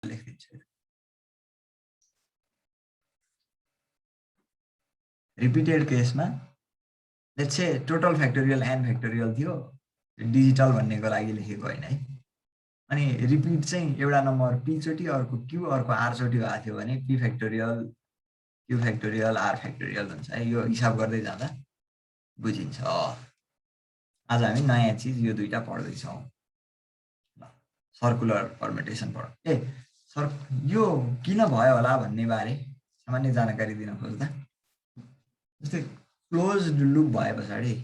लेखिदिन्छु। Repeated केसमा let's say total factorial n factorial थियो, digital भन्नेको लागि लेखेको होइन है। अनि रिपिट चाहिँ एउटा नम्बर p चोटि, अर्को q, अर्को r चोटि भएको थियो भने p factorial, q factorial, r factorial हुन्छ है। यो हिसाब गर्दै जाँदा बुझिन्छ। आज हामी नयाँ चिज यो दुईटा पढ्दैछौँ। सर्कुलर परम्युटेसन पढ। सर यो किन भयो होला भन्ने बारे सामान्य जानकारी दिन खोज्दा, जस्तै क्लोज्ड लुप भए पछाडि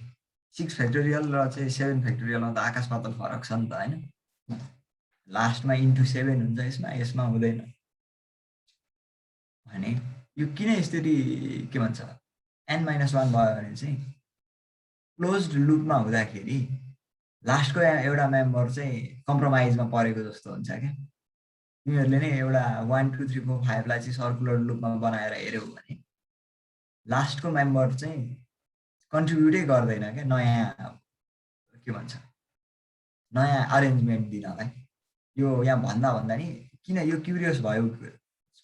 6 फ्याक्टोरियल र चाहिँ 7 फ्याक्टोरियलमा त आकाश पातल फरक छ नि त हैन। लास्टमा इन्टु 7 हुन्छ, यसमा हुँदैन भने यो किन यसरी के भन्छ n - 1 भयो भने चाहिँ क्लोज्ड लुपमा हुँदाखेरि लास्टको एउटा मेम्बर चाहिँ कम्प्रोमाइजमा परेको जस्तो हुन्छ क्या। तिमीहरूले नै एउटा 1 2 3 4 5 लाई चाहिँ सर्कुलर लुपमा बनाएर हेर्यौ भने लास्टको मेम्बर चाहिँ कन्ट्रिब्युटै गर्दैन क्या नयाँ के भन्छ नयाँ अरेन्जमेन्ट दिनलाई। यो यहाँ भन्दा नि किन यो क्युरियस भयो,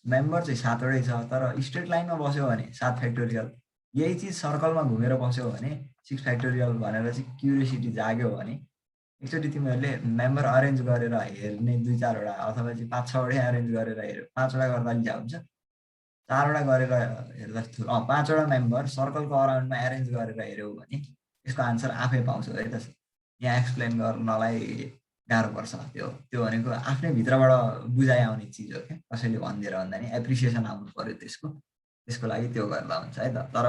मेम्बर चाहिँ 7 वटै छ तर स्ट्रेट लाइनमा बस्यो भने 7 फ्याक्टोरियल, यही चिज सर्कलमा घुमेर बस्यो भने 6 फ्याक्टोरियल भनेर चाहिँ क्युरियोसिटी जाग्यो भने एकचोटि तिमीहरूले मेम्बर अरेन्ज गरेर हेर्ने 2-4 वटा अथवा चाहिँ 5-6 वटै अरेन्ज गरेर हेर्यो। 5 वटा गर्दा लिया हुन्छ, 4 वटा गरेर हेर्दा 5 वटा मेम्बर सर्कलको अराउन्डमा एरेन्ज गरेर हेर्यौ भने यसको आन्सर आफै पाउँछौ है त। यहाँ एक्सप्लेन गर्नलाई गाह्रो पर्छ। त्यो भनेको आफ्नै भित्रबाट बुझाइ आउने चिज हो क्या। कसैले भनिदिएर भन्दा नि एप्रिसिएसन आउनु पर्यो त्यसको लागि त्यो गर्दा हुन्छ है त। तर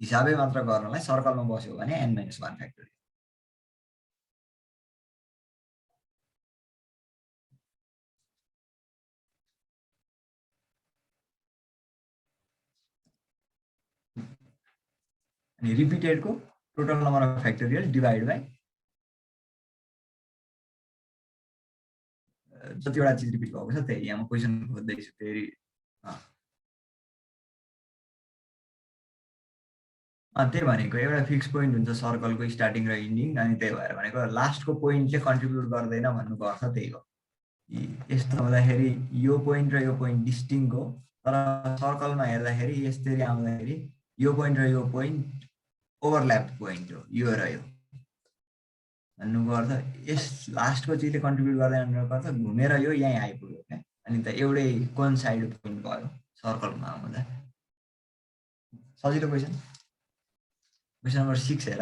हिसाबै मात्र गर्नलाई सर्कलमा बस्यो भने n - 1 फ्याक्टोरियल। अनि रिपिटेडको total number of factorial divide by जतिवटा चिज रिपिट भएको छ त्यही। यहाँ म क्वेसन खोज्दैछु फेरि। त्यही भनेको एउटा फिक्स पोइन्ट हुन्छ सर्कलको स्टार्टिङ र इन्डिङ, अनि त्यही भएर भनेको लास्टको पोइन्टले कन्ट्रिब्युट गर्दैन भन्नुको अर्थ त्यही हो। यस्तो हुँदाखेरि यो पोइन्ट र यो पोइन्ट डिस्टिङ हो, तर सर्कलमा हेर्दाखेरि यसरी आउँदाखेरि यो पोइन्ट र यो पोइन्ट ओभरल्याप पोइन्ट हो, यो र यो भन्नुको अर्थ यस लास्टको चिजले कन्ट्रिब्युट गर्दैन भन्नुको अर्थ घुमेर यो यहीँ आइपुग्यो क्या। अनि त एउटै कोइन्साइड पोइन्ट भयो सर्कलमा आउँदा। सजिलो क्वेसन। क्वेसन नम्बर 6 हेर।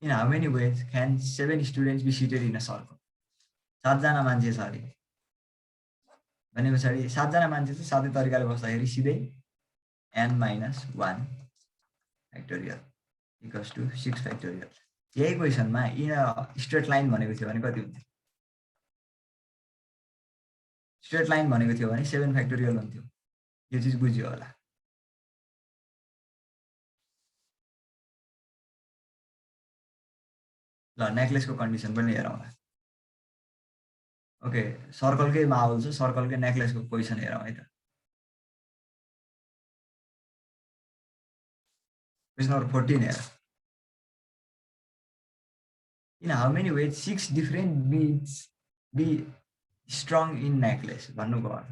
In how many ways can 7 students be seated in a circle? 7 जना मान्छे छ अरे भने पछाडि 7 जना मान्छे चाहिँ 7 तरिकाले बस्दाखेरि सिधै n - 1 factorial equals to 6 factorial. यही क्वेसनमा इन स्ट्रेट लाइन भनेको थियो भने कति हुन्थ्यो? स्ट्रेट लाइन भनेको थियो भने 7 फ्याक्टोरियल हुन्थ्यो। यो चिज बुझ्यो होला। ल नेकलेसको कन्डिसन पनि हेरौँला। ओके, सर्कलकै माहौल छ, सर्कलकै नेकलेसको क्वेसन हेरौँ है त। क्वेसन नम्बर 14 हेर। In how many ways 6 different beads be strong in necklace भन्नुको अर्थ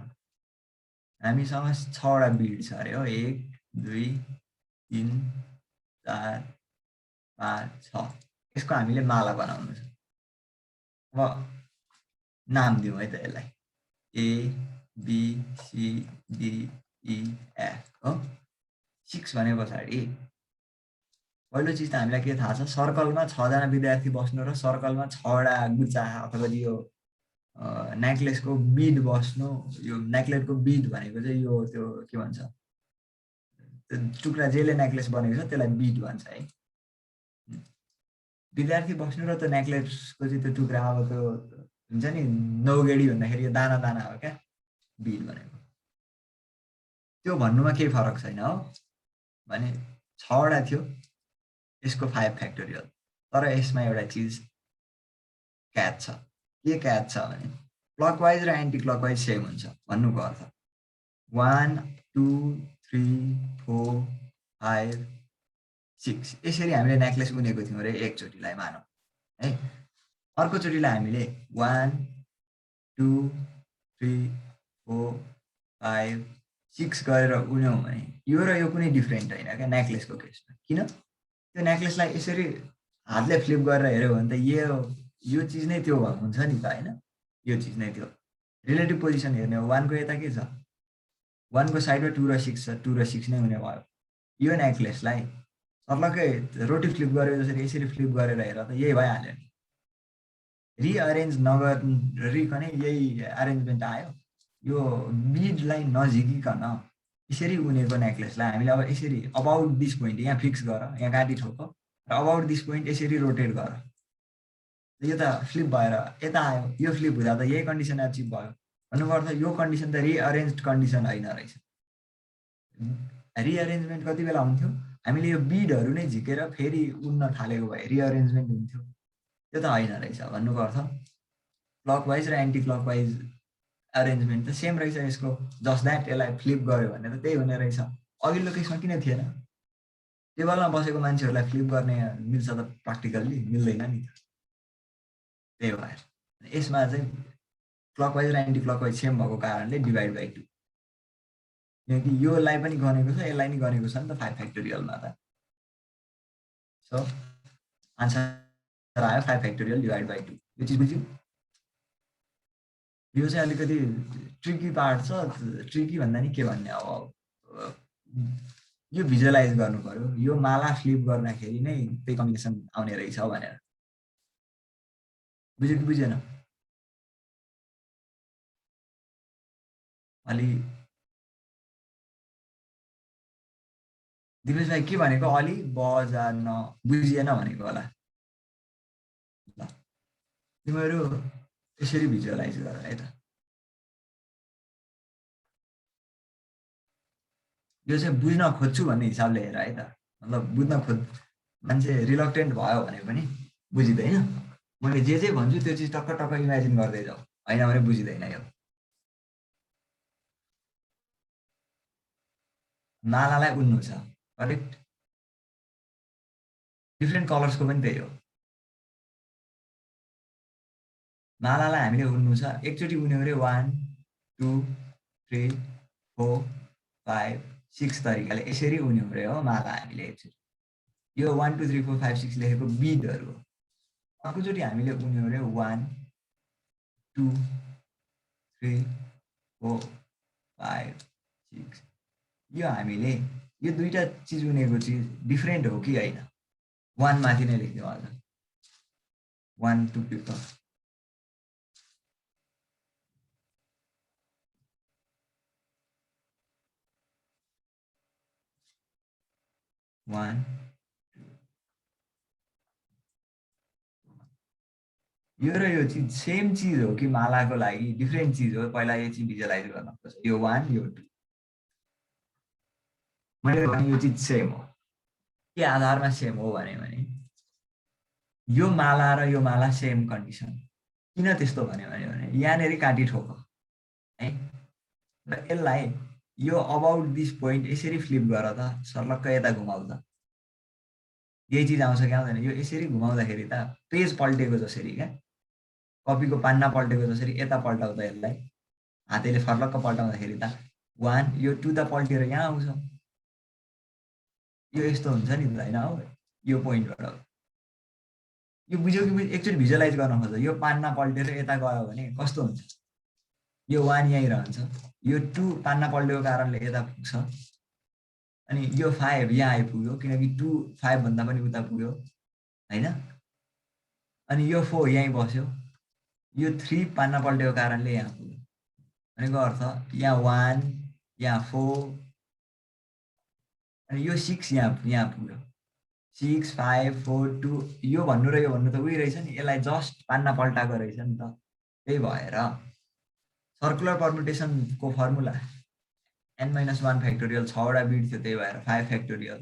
हामीसँग 6 वटा बिड छ अरे हो। 1 2 3 4 5 6। यसको हामीले माला बनाउनु छ। अब नाम दिउँ है त यसलाई A B C D E F हो। 6 भने पछाडि पहिलो चिज त हामीलाई के थाहा छ, सर्कलमा 6 जना विद्यार्थी बस्नु र सर्कलमा 6 वटा गुच्चा अथवा यो नेकलेसको बिड बस्नु। यो नेकलेसको बिड भनेको चाहिँ यो त्यो के भन्छ टुक्रा जेले नेकलेस बनेको छ त्यसलाई बिड भन्छ है। विद्यार्थी बस्नु र त्यो नेकलेसको चाहिँ त्यो टुक्रा अब त्यो हुन्छ नि नौगेडी भन्दाखेरि यो दाना दाना हो क्या बिड भनेको। त्यो भन्नुमा केही फरक छैन हो भने 6 वटा थियो, यसको 5 फ्याक्टोरियल। तर यसमा एउटा चिज क्याच छ। के क्याच छ भने क्लकवाइज र एन्टी क्लकवाइज सेम हुन्छ भन्नुको अर्थ 1 2 3 4 5 6 यसरी हामीले नेकलेस उनेको थियौँ अरे एकचोटिलाई मानौँ है। अर्कोचोटिलाई हामीले 1 2 3 4 5 6 गरेर उन्यौँ भने यो र यो कुनै डिफ्रेन्ट होइन क्या नेक्लेसको केसमा। किन? त्यो नेक्लेसलाई यसरी हातले फ्लिप गरेर हेऱ्यो भने त यो चिज नै त्यो हुन्छ नि त होइन? यो चिज नै त्यो। रिलेटिभ पोजिसन हेर्ने हो, 1 को यता के छ? 1 को साइडमा 2 र 6 छ, 2 र 6 नै हुने भयो। यो नेक्लेसलाई सर्लक्कै रोटी फ्लिप गरे जसरी यसरी फ्लिप गरेर हेर त यही भइहाल्यो नि। रिअरेन्ज नगरिकन यही अरेन्जमेन्ट आयो। यो बिडलाई नझिकिकन यसरी उनेको नेक्लेसलाई हामीले अब यसरी अबाउट दिस पोइन्ट यहाँ फिक्स गर, यहाँ काटी ठोक र अबाउट दिस पोइन्ट यसरी रोटेट गर। यो त फ्लिप भएर यता आयो, यो फ्लिप हुँदा त यही कन्डिसन एचिभ भयो। भन्नुको अर्थ यो कन्डिसन त रिअरेन्ज कन्डिसन होइन रहेछ। रिअरेन्जमेन्ट कति बेला हुन्थ्यो? हामीले यो बिडहरू नै झिकेर फेरि उड्न थालेको भए रिअरेन्जमेन्ट हुन्थ्यो। त्यो त होइन रहेछ। भन्नुको अर्थ क्लकवाइज र एन्टी क्लकवाइज अरेन्जमेन्ट त सेम रहेछ यसको। जस्ट द्याट यसलाई फ्लिप गर्यो भने त त्यही हुने रहेछ। अघिल्लो केसमा किन थिएन? टेबलमा बसेको मान्छेहरूलाई फ्लिप गर्ने मिल्छ त प्र्याक्टिकल्ली? मिल्दैन नि त। त्यही भएर यसमा चाहिँ क्लकवाइज र एन्टी क्लकवाइज सेम भएको कारणले डिभाइड बाई 2। किनकि योलाई पनि गनेको छ, यसलाई नि गनेको छ नि त 5 फ्याक्टोरियलमा त। सो आन्सर आयो 5 फ्याक्टोरियल डिभाइड बाई 2। यो चिज बुझ्यो? यो चाहिँ अलिकति ट्रिकी पार्ट छ। ट्रिकी भन्दा नि के भन्ने, अब यो भिजुअलाइज गर्नु पर्यो। यो माला फ्लिप गर्दाखेरि नै त्यही कम्बिनेसन आउने रहेछ भनेर। बुझ्यो कि बुझेन? अलि दिपेश भाइ के भनेको? अलि बजान बुझिएन भनेको होला। ल तिमीहरू यसरी भिजुअलाइज गर है त। यो चाहिँ बुझ्न खोज्छु भन्ने हिसाबले हेर है त। मतलब बुझ्न मान्छे रिलक्टेन्ट भयो भने पनि बुझिँदैन। मैले जे भन्छु त्यो चिज टक्क टक्क इमेजिन गर्दै जाऊ, होइन भने बुझिँदैन। यो मालालाई उड्नु छ, करेक्ट? डिफ्रेन्ट कलर्सको पनि त्यही हो। मालालाई हामीले उड्नु छ, एकचोटि उन्यो अरे 1 2 3 4 5 6 तरिकाले यसरी उन्यो अरे हो माला हामीले एकचोटि। यो 1 2 3 4 5 6 लेखेको बिटहरू हो। अर्कोचोटि हामीले उन्यो अरे 1 2 3 4 5 6। यो हामीले यो दुईटा चिज उनेको चिज डिफ्रेन्ट हो कि होइन? 1 माथि नै लेख्दिउँ अझ 1 2 पेपर 1 यो र यो चिज सेम चिज हो कि मालाको लागि डिफ्रेन्ट चिज हो? पहिला यो चिज भिजुअलाइज गर्नुपर्छ। यो 1 यो 2 मैले भने यो चिज सेम हो। के आधारमा सेम हो भने यो माला र यो माला सेम कन्डिसन। किन त्यस्तो भन्यो भने यहाँनिर काटी ठोक है, र यसलाई यो अबाउट दिस पोइन्ट यसरी फ्लिप गर त, सर्लक्क यता घुमाउ त। यही चिज आउँछ कि आउँदैन? यो यसरी घुमाउँदाखेरि त पेज पल्टेको जसरी क्या, कपीको पान्ना पल्टेको जसरी यता पल्टाउ त यसलाई हातैले फर्लक्क पल्टाउँदाखेरि त 1 यो 2 त पल्टेर यहाँ आउँछ। यो यस्तो हुन्छ नि त होइन? हो यो पोइन्टबाट यो बुझ्यो कि एकचोटि भिजुअलाइज गर्न खोज। यो पान्ना पल्टेर यता गयो भने कस्तो हुन्छ? यो 1 यहीँ रहन्छ, यो 2 पान्ना पल्टेको कारणले यता पुग्छ, अनि यो 5 यहाँ आइपुग्यो किनकि 2 5 भन्दा पनि उता पुग्यो होइन? अनि यो 4 यहीँ बस्यो, यो 3 पान्ना पल्टेको कारणले यहाँ पुग्यो। भनेको अर्थ यहाँ 1 यहाँ 4 अनि यो 6 यहाँ पुग्यो। 6 5 4 2 यो भन्नु र यो भन्नु त उही रहेछ नि। यसलाई जस्ट पान्ना पल्टाएको रहेछ नि त। त्यही भएर सर्कुलर पर्मुटेसनको फर्मुला n-1 फ्याक्टोरियल 6वटा बिट थियो, त्यही भएर 5 फ्याक्टोरियल।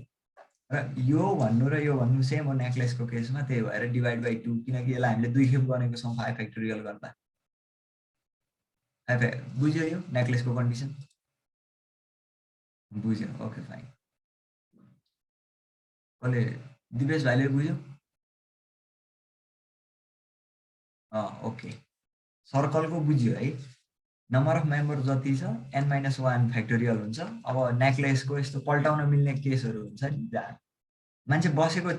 र यो भन्नु सेम हो नेक्लेसको केसमा, त्यही भएर डिभाइड बाई 2, किनकि यसलाई हामीले 2 खेप गरेको छौँ 5 फ्याक्टोरियल गर्दा। बुझ्यो यो नेक्लेसको कन्डिसन? बुझ्यो? Okay fine. कसले? दिपेश भाइले बुझ्यो? ओके, सर्कलको बुझ्यो है, नम्बर अफ मेम्बर जति छ n-1 फ्याक्टोरियल हुन्छ। अब नेक्लेसको यस्तो पल्टाउन मिल्ने केसहरू हुन्छ नि, जहाँ मान्छे बसेको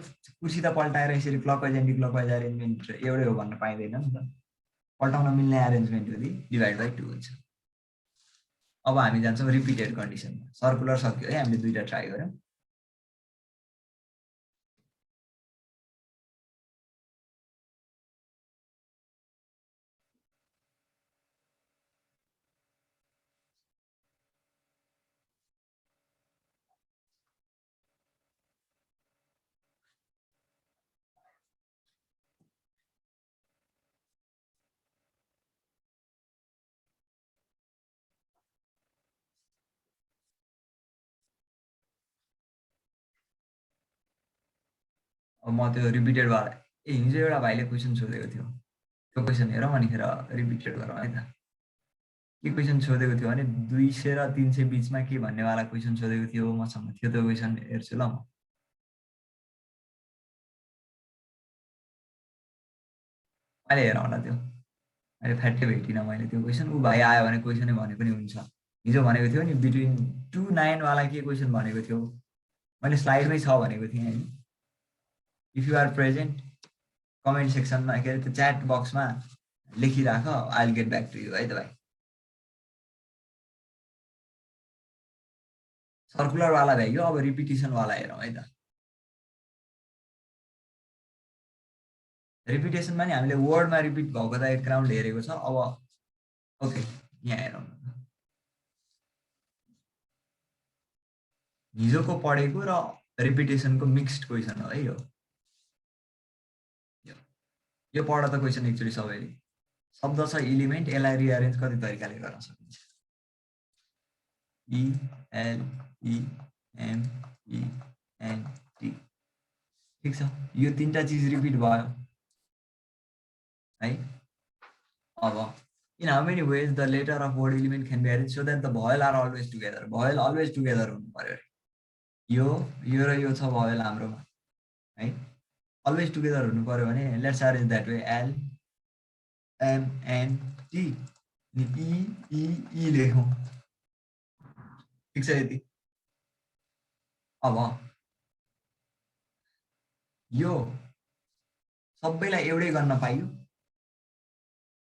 कुर्सी त पल्टाएर यसरी क्लकवाइज एन्टी क्लकवाइज एरेन्जमेन्ट एउटै हो भन्न पाइँदैन नि त। पल्टाउन मिल्ने एरेन्जमेन्ट यदि डिभाइड बाई 2 हुन्छ। अब हामी जान्छौँ रिपिटेड कन्डिसनमा। सर्कुलर सक्यो है, हामीले दुईवटा ट्राई गऱ्यौँ। अब म त्यो रिपिटेडवाला हिजो एउटा भाइले क्वेसन सोधेको थियो, त्यो क्वेसन हेरौँ अनिखेर रिपिटेड गरौँ है त। के क्वेसन सोधेको थियो भने 200 र 300 बिचमा के भन्नेवाला क्वेसन सोधेको थियो मसँग। थियो त्यो क्वेसन हेर्छु ल म। अहिले हेरौँला त्यो, अहिले फ्याट्टै भेटिनँ मैले त्यो क्वेसन। ऊ भाइ आयो भने क्वेसनै भने पनि हुन्छ। हिजो भनेको थियो नि बिट्विन 2-9 वाला के क्वेसन भनेको थियो, मैले स्लाइडमै छ भनेको थिएँ होइन। If you are present comment सेक्सनमा के अरे त्यो च्याट बक्समा लेखिराख, I will get back to you है त भाइ। सर्कुलरवाला भ्याइयो, अब रिपिटेसनवाला हेरौँ है त। रिपिटेसनमा नि हामीले वर्डमा रिपिट भएको त एक राउन्ड हेरेको छ। अब ओके, यहाँ हेरौँ न, हिजोको पढेको र रिपिटेसनको मिक्स्ड क्वेसन हो है यो। यो पढ त क्वेसन एक्चुअली सबैले। शब्द छ इलिमेन्ट, यसलाई रिअरेन्ज कति तरिकाले गर्न सकिन्छ। ELEMENT, ठिक छ, यो तीनटा चिज रिपिट भयो है। अब in how many ways the letter of word element can be arrange so that the vowel are always together. Vowel always together हुनु पर्यो अरे। यो र यो छ भयल हाम्रोमा है, अलवेज टुगेदर हुनु पर्यो भने let's arrange that way. LMNT E लेखौँ, ठिक छ यति। अब यो सबैलाई एउटै गर्न पाइयो,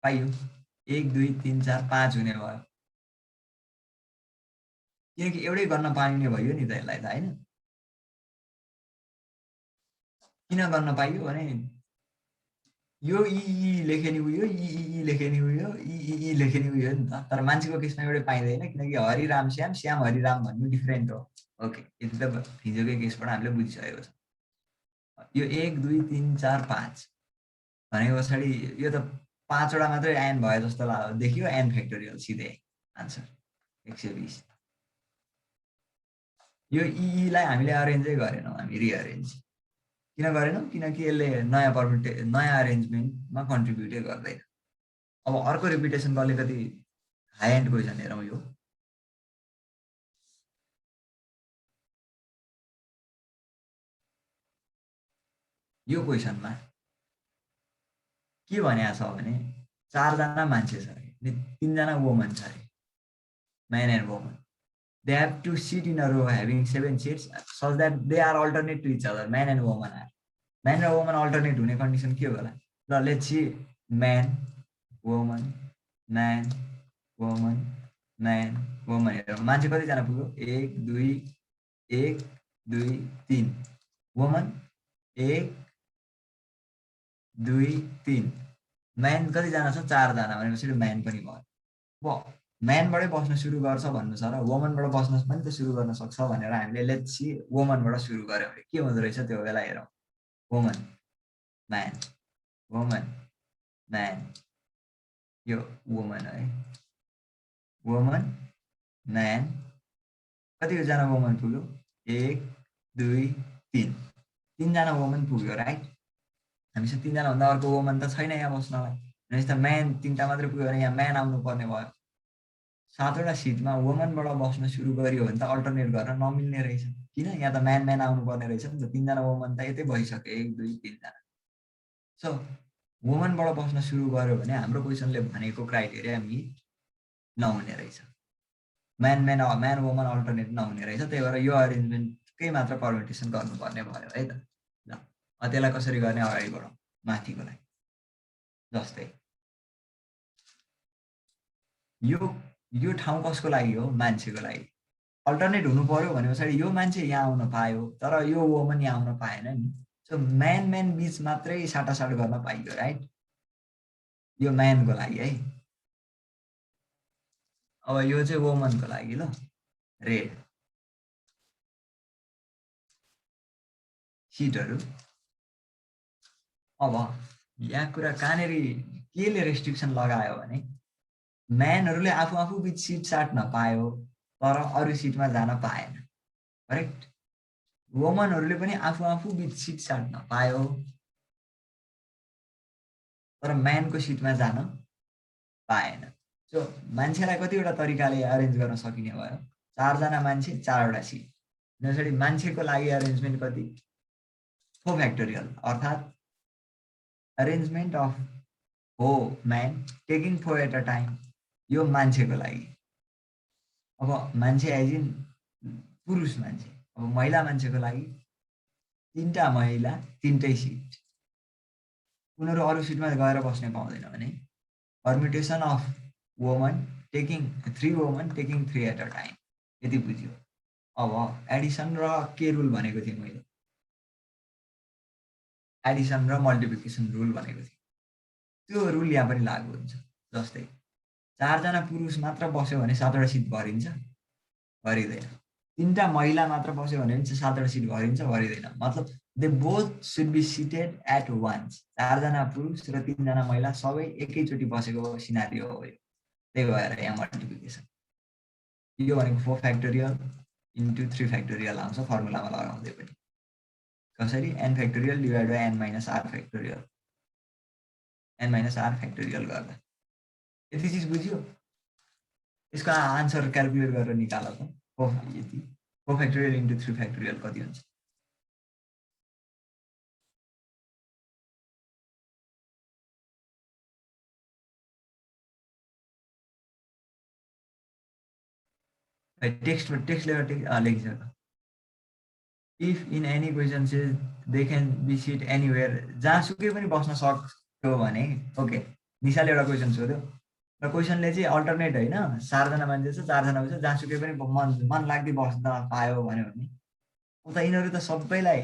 1 2 3 4 5 हुने भयो, किनकि एउटै गर्न पाइने भयो नि त यसलाई त होइन। किन गर्न पाइयो भने यो ई लेखे नि उयो, ई लेखे नि उयो, ई लेखे नि उयो नि त। तर मान्छेको केसमा एउटै पाइँदैन, किनकि हरिराम श्याम, श्याम हरिराम भन्नु डिफ्रेन्ट हो। ओके, यति त हिजोकै केसबाट हामीले बुझिसकेको छ। यो 1 2 3 4 5 भनेको पछाडि यो त 5वटा मात्रै एन भयो जस्तो देखियो, एन फ्याक्टोरियल सिधै आन्सर 120। यो ईलाई हामीले अरेन्जै गरेनौँ, हामी रिअरेन्ज किन गरेनौँ, किनकि यसले नयाँ अरेन्जमेन्टमा कन्ट्रिब्युटै गर्दैन। अब अर्को रिपिटेसनको अलिकति हाई एन्ड क्वेसन हेरौँ। यो क्वेसनमा के भनेको छ भने 4 जना मान्छे छ अरे, 3 जना वुमन छ अरे, man and woman. They have to sit in a row having 7 seats such that they are alternate to each other. Man and woman are. Man र woman alternate हुने कन्डिसन के होला ल। Let's see man woman man woman man woman हेरौँ मान्छे कतिजना पुग्यो, 1 2 1 2 3। Woman 1 2 3। Man कतिजना छ, 4 जना भनेपछि म्यान पनि भयो। अब म्यानबाटै बस्न सुरु गर्छ भन्नु छ र वुमनबाट बस्न पनि त सुरु गर्न सक्छ भनेर हामीले लेट्स सी वुमनबाट सुरु गऱ्यौँ भने के हुँदो रहेछ त्यो बेला हेरौँ। वुमन म्यान वुमन म्यान, यो वुमन है, वुमन म्यान। कतिजना वुमन पुग्यो, 1 2 3। 3 जना वुमन पुग्यो राइट। हामीसँग 3 जना भन्दा अर्को वुमन त छैन यहाँ बस्नलाई, भनेपछि त म्यान 3टा मात्रै पुग्यो भने यहाँ म्यान आउनु पर्ने भयो। 7वटा सिटमा वुमनबाट बस्न सुरु गरियो भने त अल्टरनेट गर्न नमिल्ने रहेछ, किन यहाँ त म्यान आउनु पर्ने रहेछ नि त। 3 जना वुमन त यतै भइसक्यो, 1 2 3 जना। सो वुमनबाट बस्न सुरु गर्यो भने हाम्रो क्वेसनले भनेको क्राइटेरिया मिट नहुने रहेछ। Man man man woman alternate नहुने रहेछ। त्यही भएर यो अरेन्जमेन्टकै मात्र पर्मिटेसन गर्नुपर्ने भयो है त। ल त्यसलाई कसरी गर्ने अगाडि बढौँ माथिको लागि। जस्तै यो ठाउँ कसको लागि हो? मान्छेको लागि। अल्टरनेट हुनु पर्यो भने पछाडि यो मान्छे यहाँ आउन पायो तर यो वुमन यहाँ आउन पाएन नि। सो म्यान बिच मात्रै साटासाट गर्न पाइयो राइट। यो म्यानको लागि है। अब यो चाहिँ वुमनको लागि ल रेड सिटहरू। अब यहाँ कुरा कहाँनिर केले रेस्ट्रिक्सन लगायो भने म्यानहरूले आफू आफू बिच सिट साट्न पायो तर अरू सिटमा जान पाएन करेक्ट। वुमनहरूले पनि आफू आफू बिच सिट साट्न पायो तर म्यानको सिटमा जान पाएन। सो मान्छेलाई कतिवटा तरिकाले अरेन्ज गर्न सकिने भयो? 4 जना मान्छे 4वटा सिट। त्यसरी मान्छेको लागि अरेन्जमेन्ट कति? 4 फ्याक्टोरियल अर्थात् अरेन्जमेन्ट अफ हो man taking 4 at a time. यो मान्छेको लागि। अब मान्छे एज इन पुरुष मान्छे। अब महिला मान्छेको लागि 3टा महिला 3टै सिट। उनीहरू अरू सिटमा गएर बस्न पाउँदैन भने permutation of woman taking 3 woman taking 3 at a time. यति बुझ्यो। अब एडिसन र के रुल भनेको थिएँ मैले? एडिसन र मल्टिप्लिकेसन रुल भनेको थिएँ। त्यो रुल यहाँ पनि लागू हुन्छ। जस्तै 4 जना पुरुष मात्र बस्यो भने 7वटा सिट भरिन्छ? भरिँदैन। 3टा महिला मात्र बस्यो भने चाहिँ 7वटा सिट भरिन्छ? भरिँदैन। मतलब they both should be seated at once. 4 जना पुरुष र 3 जना महिला सबै एकैचोटि बसेको सिनारियो हो यो। त्यही भएर यहाँ मल्टिप्लिकेसन। यो भनेको 4 फ्याक्टोरियल इन्टु 3 फ्याक्टोरियल आउँछ फर्मुलामा लगाउँदै पनि। कसरी? n factorial divide by n minus r factorial. n minus r factorial गर्दा यति चिज बुझ्यो? यसको आन्सर क्याल्कुलेट गरेर निकाल त। 4 फ्याक्टोरियल इन्टु 3 फ्याक्टोरियल कति हुन्छ? टेक्स्ट लेखिसक। If in any question says they can be sit anywhere, जहाँसुकै पनि बस्न सक्यो भने ओके। निशाले एउटा क्वेसन सोध्यो र क्वेसनले चाहिँ अल्टरनेट होइन 4 जना मान्छे छ 4 जना छ जहाँसुकै पनि मन लाग्दै बस्न पायो भन्यो भने उता यिनीहरू त सबैलाई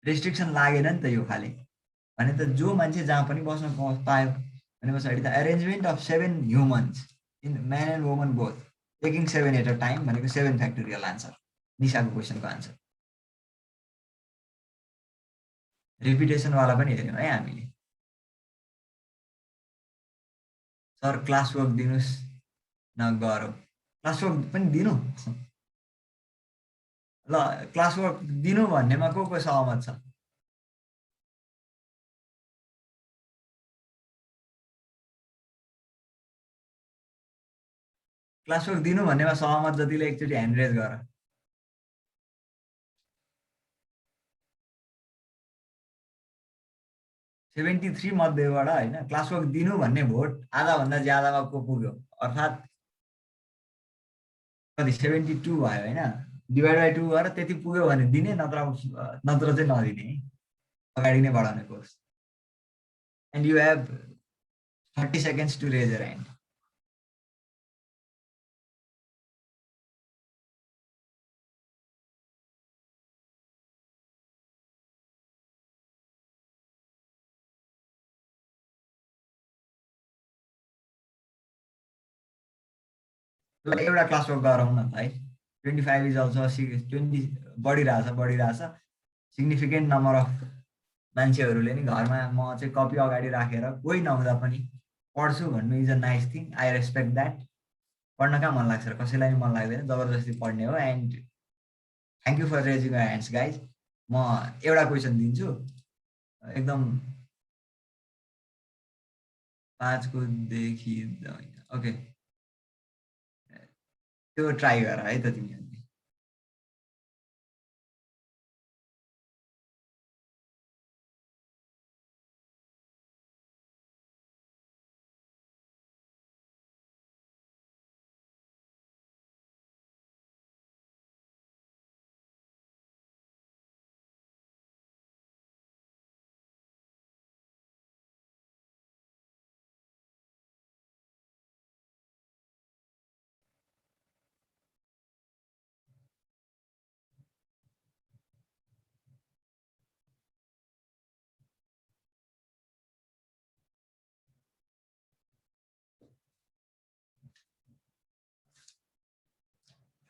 रेस्ट्रिक्सन लागेन नि त यो खाले। भने त जो मान्छे जहाँ पनि बस्न पायो भने पछाडि त arrangement of 7 humans in man and woman both taking 7 at a time भनेको 7 फ्याक्टोरियल आन्सर। निशाको क्वेसनको आन्सर। रिपिटेसनवाला पनि हेऱ्यौँ है हामीले। सर क्लास वर्क दिनुहोस् न गरौँ। क्लास वर्क पनि दिनु ल। क्लास वर्क दिनु भन्नेमा को सहमत छ? क्लास वर्क दिनु भन्नेमा सहमत जतिले एकचोटि ह्यान्ड रेज गर। 73 मध्येबाट होइन क्लास वर्क दिनु भन्ने भोट आधाभन्दा ज्यादामा को पुग्यो? अर्थात् कति 72 भयो होइन। डिभाइड बाई 2 गरेर त्यति पुग्यो भने दिने, नत्र चाहिँ नदिने। अगाडि नै बढाउने course. And you have 30 seconds to raise your hand. एउटा क्लास वर्क गरौँ न त है। 25 इज अल्सो 20 बढिरहेछ। सिग्निफिकेन्ट नम्बर अफ मान्छेहरूले नि घरमा म चाहिँ कपी अगाडि राखेर कोही नहुँदा पनि पढ्छु भन्नु is a nice thing. I respect that. पढ्न कहाँ मन लाग्छ र कसैलाई नि मन लाग्दैन, जबरजस्ती पढ्ने हो। And thank you for raising your hands guys. म एउटा क्वेसन दिन्छु एकदम 5 को देखि ओके त्यो ट्राई गर है त तिमी।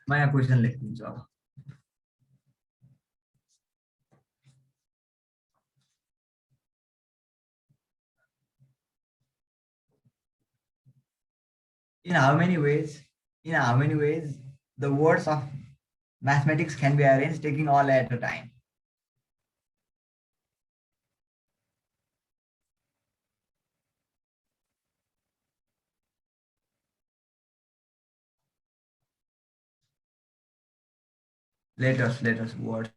म यहाँ क्वेसन लेखिदिन्छु अब। In how many ways, in how many ways the words of mathematics can be arranged taking all at a time? Letters, words.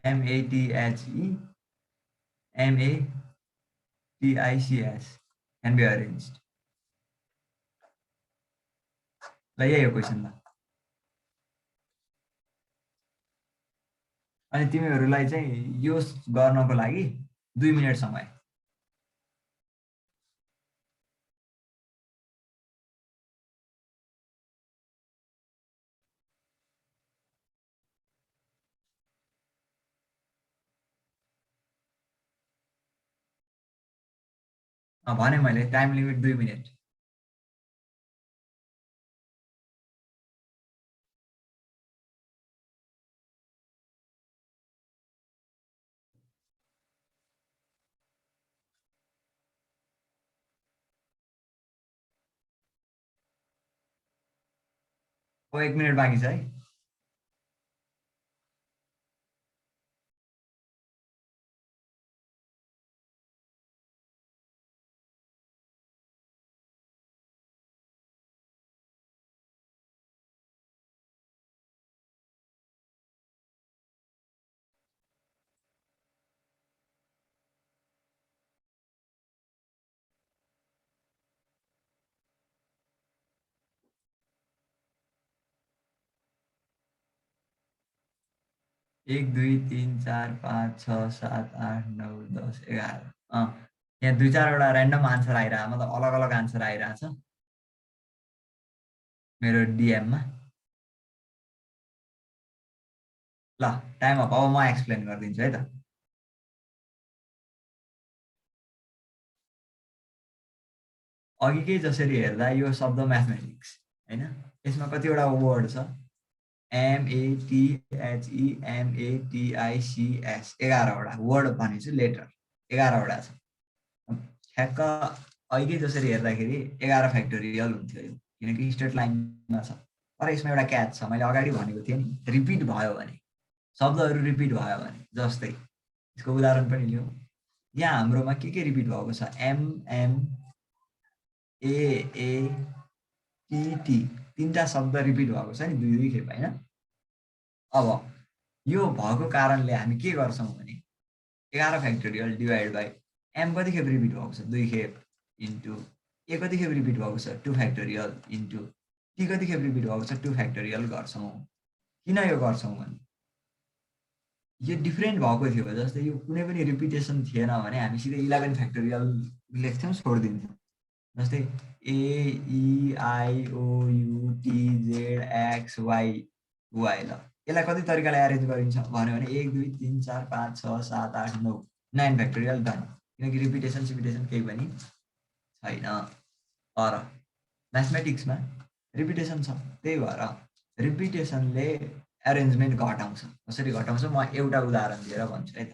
MATHE, MATICS can be arranged. ल यही हो क्वेसन ल। अनि तिमीहरूलाई चाहिँ यो गर्नको लागि 2 मिनेट समय। भने मैले टाइम लिमिट 2 मिनेट। अब 1 मिनेट बाँकी छ है। एक दुई तिन चार पाँच छ सात आठ नौ 10 11। यहाँ 2-4वटा ऱ्यान्डम आन्सर आइरहेको, मतलब अलग अलग आन्सर आइरहेको छ मेरो डिएममा। ल टाइम अप। अब म एक्सप्लेन गरिदिन्छु है त। अघिकै जसरी हेर्दा यो शब्द म्याथमेटिक्स होइन, यसमा कतिवटा वर्ड छ? MATHE MATICS 11वटा वर्ड भनेपछि लेटर 11वटा छ। ठ्याक्क अघिकै जसरी हेर्दाखेरि 11 फ्याक्टोरियल हुन्थ्यो यो, किनकि स्ट्रेट लाइनमा छ। तर यसमा एउटा क्याच छ, मैले अगाडि भनेको थिएँ नि, रिपिट भयो भने, शब्दहरू रिपिट भयो भने, जस्तै यसको उदाहरण पनि लिउँ। यहाँ हाम्रोमा के रिपिट भएको छ? MM AATT 3टा शब्द रिपिट भएको छ नि, दुई खेप होइन। अब यो भएको कारणले हामी के गर्छौँ भने 11 फ्याक्टोरियल डिभाइड बाई एम कति खेप रिपिट भएको छ? 2 खेप, इन्टु ए कति खेप रिपिट भएको छ? 2 फ्याक्टोरियल, इन्टु टी कति खेप रिपिट भएको छ? 2 फ्याक्टोरियल गर्छौँ। किन यो गर्छौँ भने यो डिफ्रेन्ट भएको थियो। जस्तै यो कुनै पनि रिपिटेसन थिएन भने हामी सिधै 11 फ्याक्टोरियल लेख्थ्यौँ, छोडिदिन्थ्यौँ। जस्तै AEIOUTZXY ल, यसलाई कति तरिकाले एरेन्ज गरिन्छ भन्यो भने 1 2 3 4 5 6 7 8 9 9 फ्याक्टोरियल डन। किनकि रिपिटेसन केही पनि छैन। तर म्याथमेटिक्समा रिपिटेसन छ, त्यही भएर रिपिटेसनले एरेन्जमेन्ट घटाउँछ। कसरी घटाउँछ म एउटा उदाहरण दिएर भन्छु है त।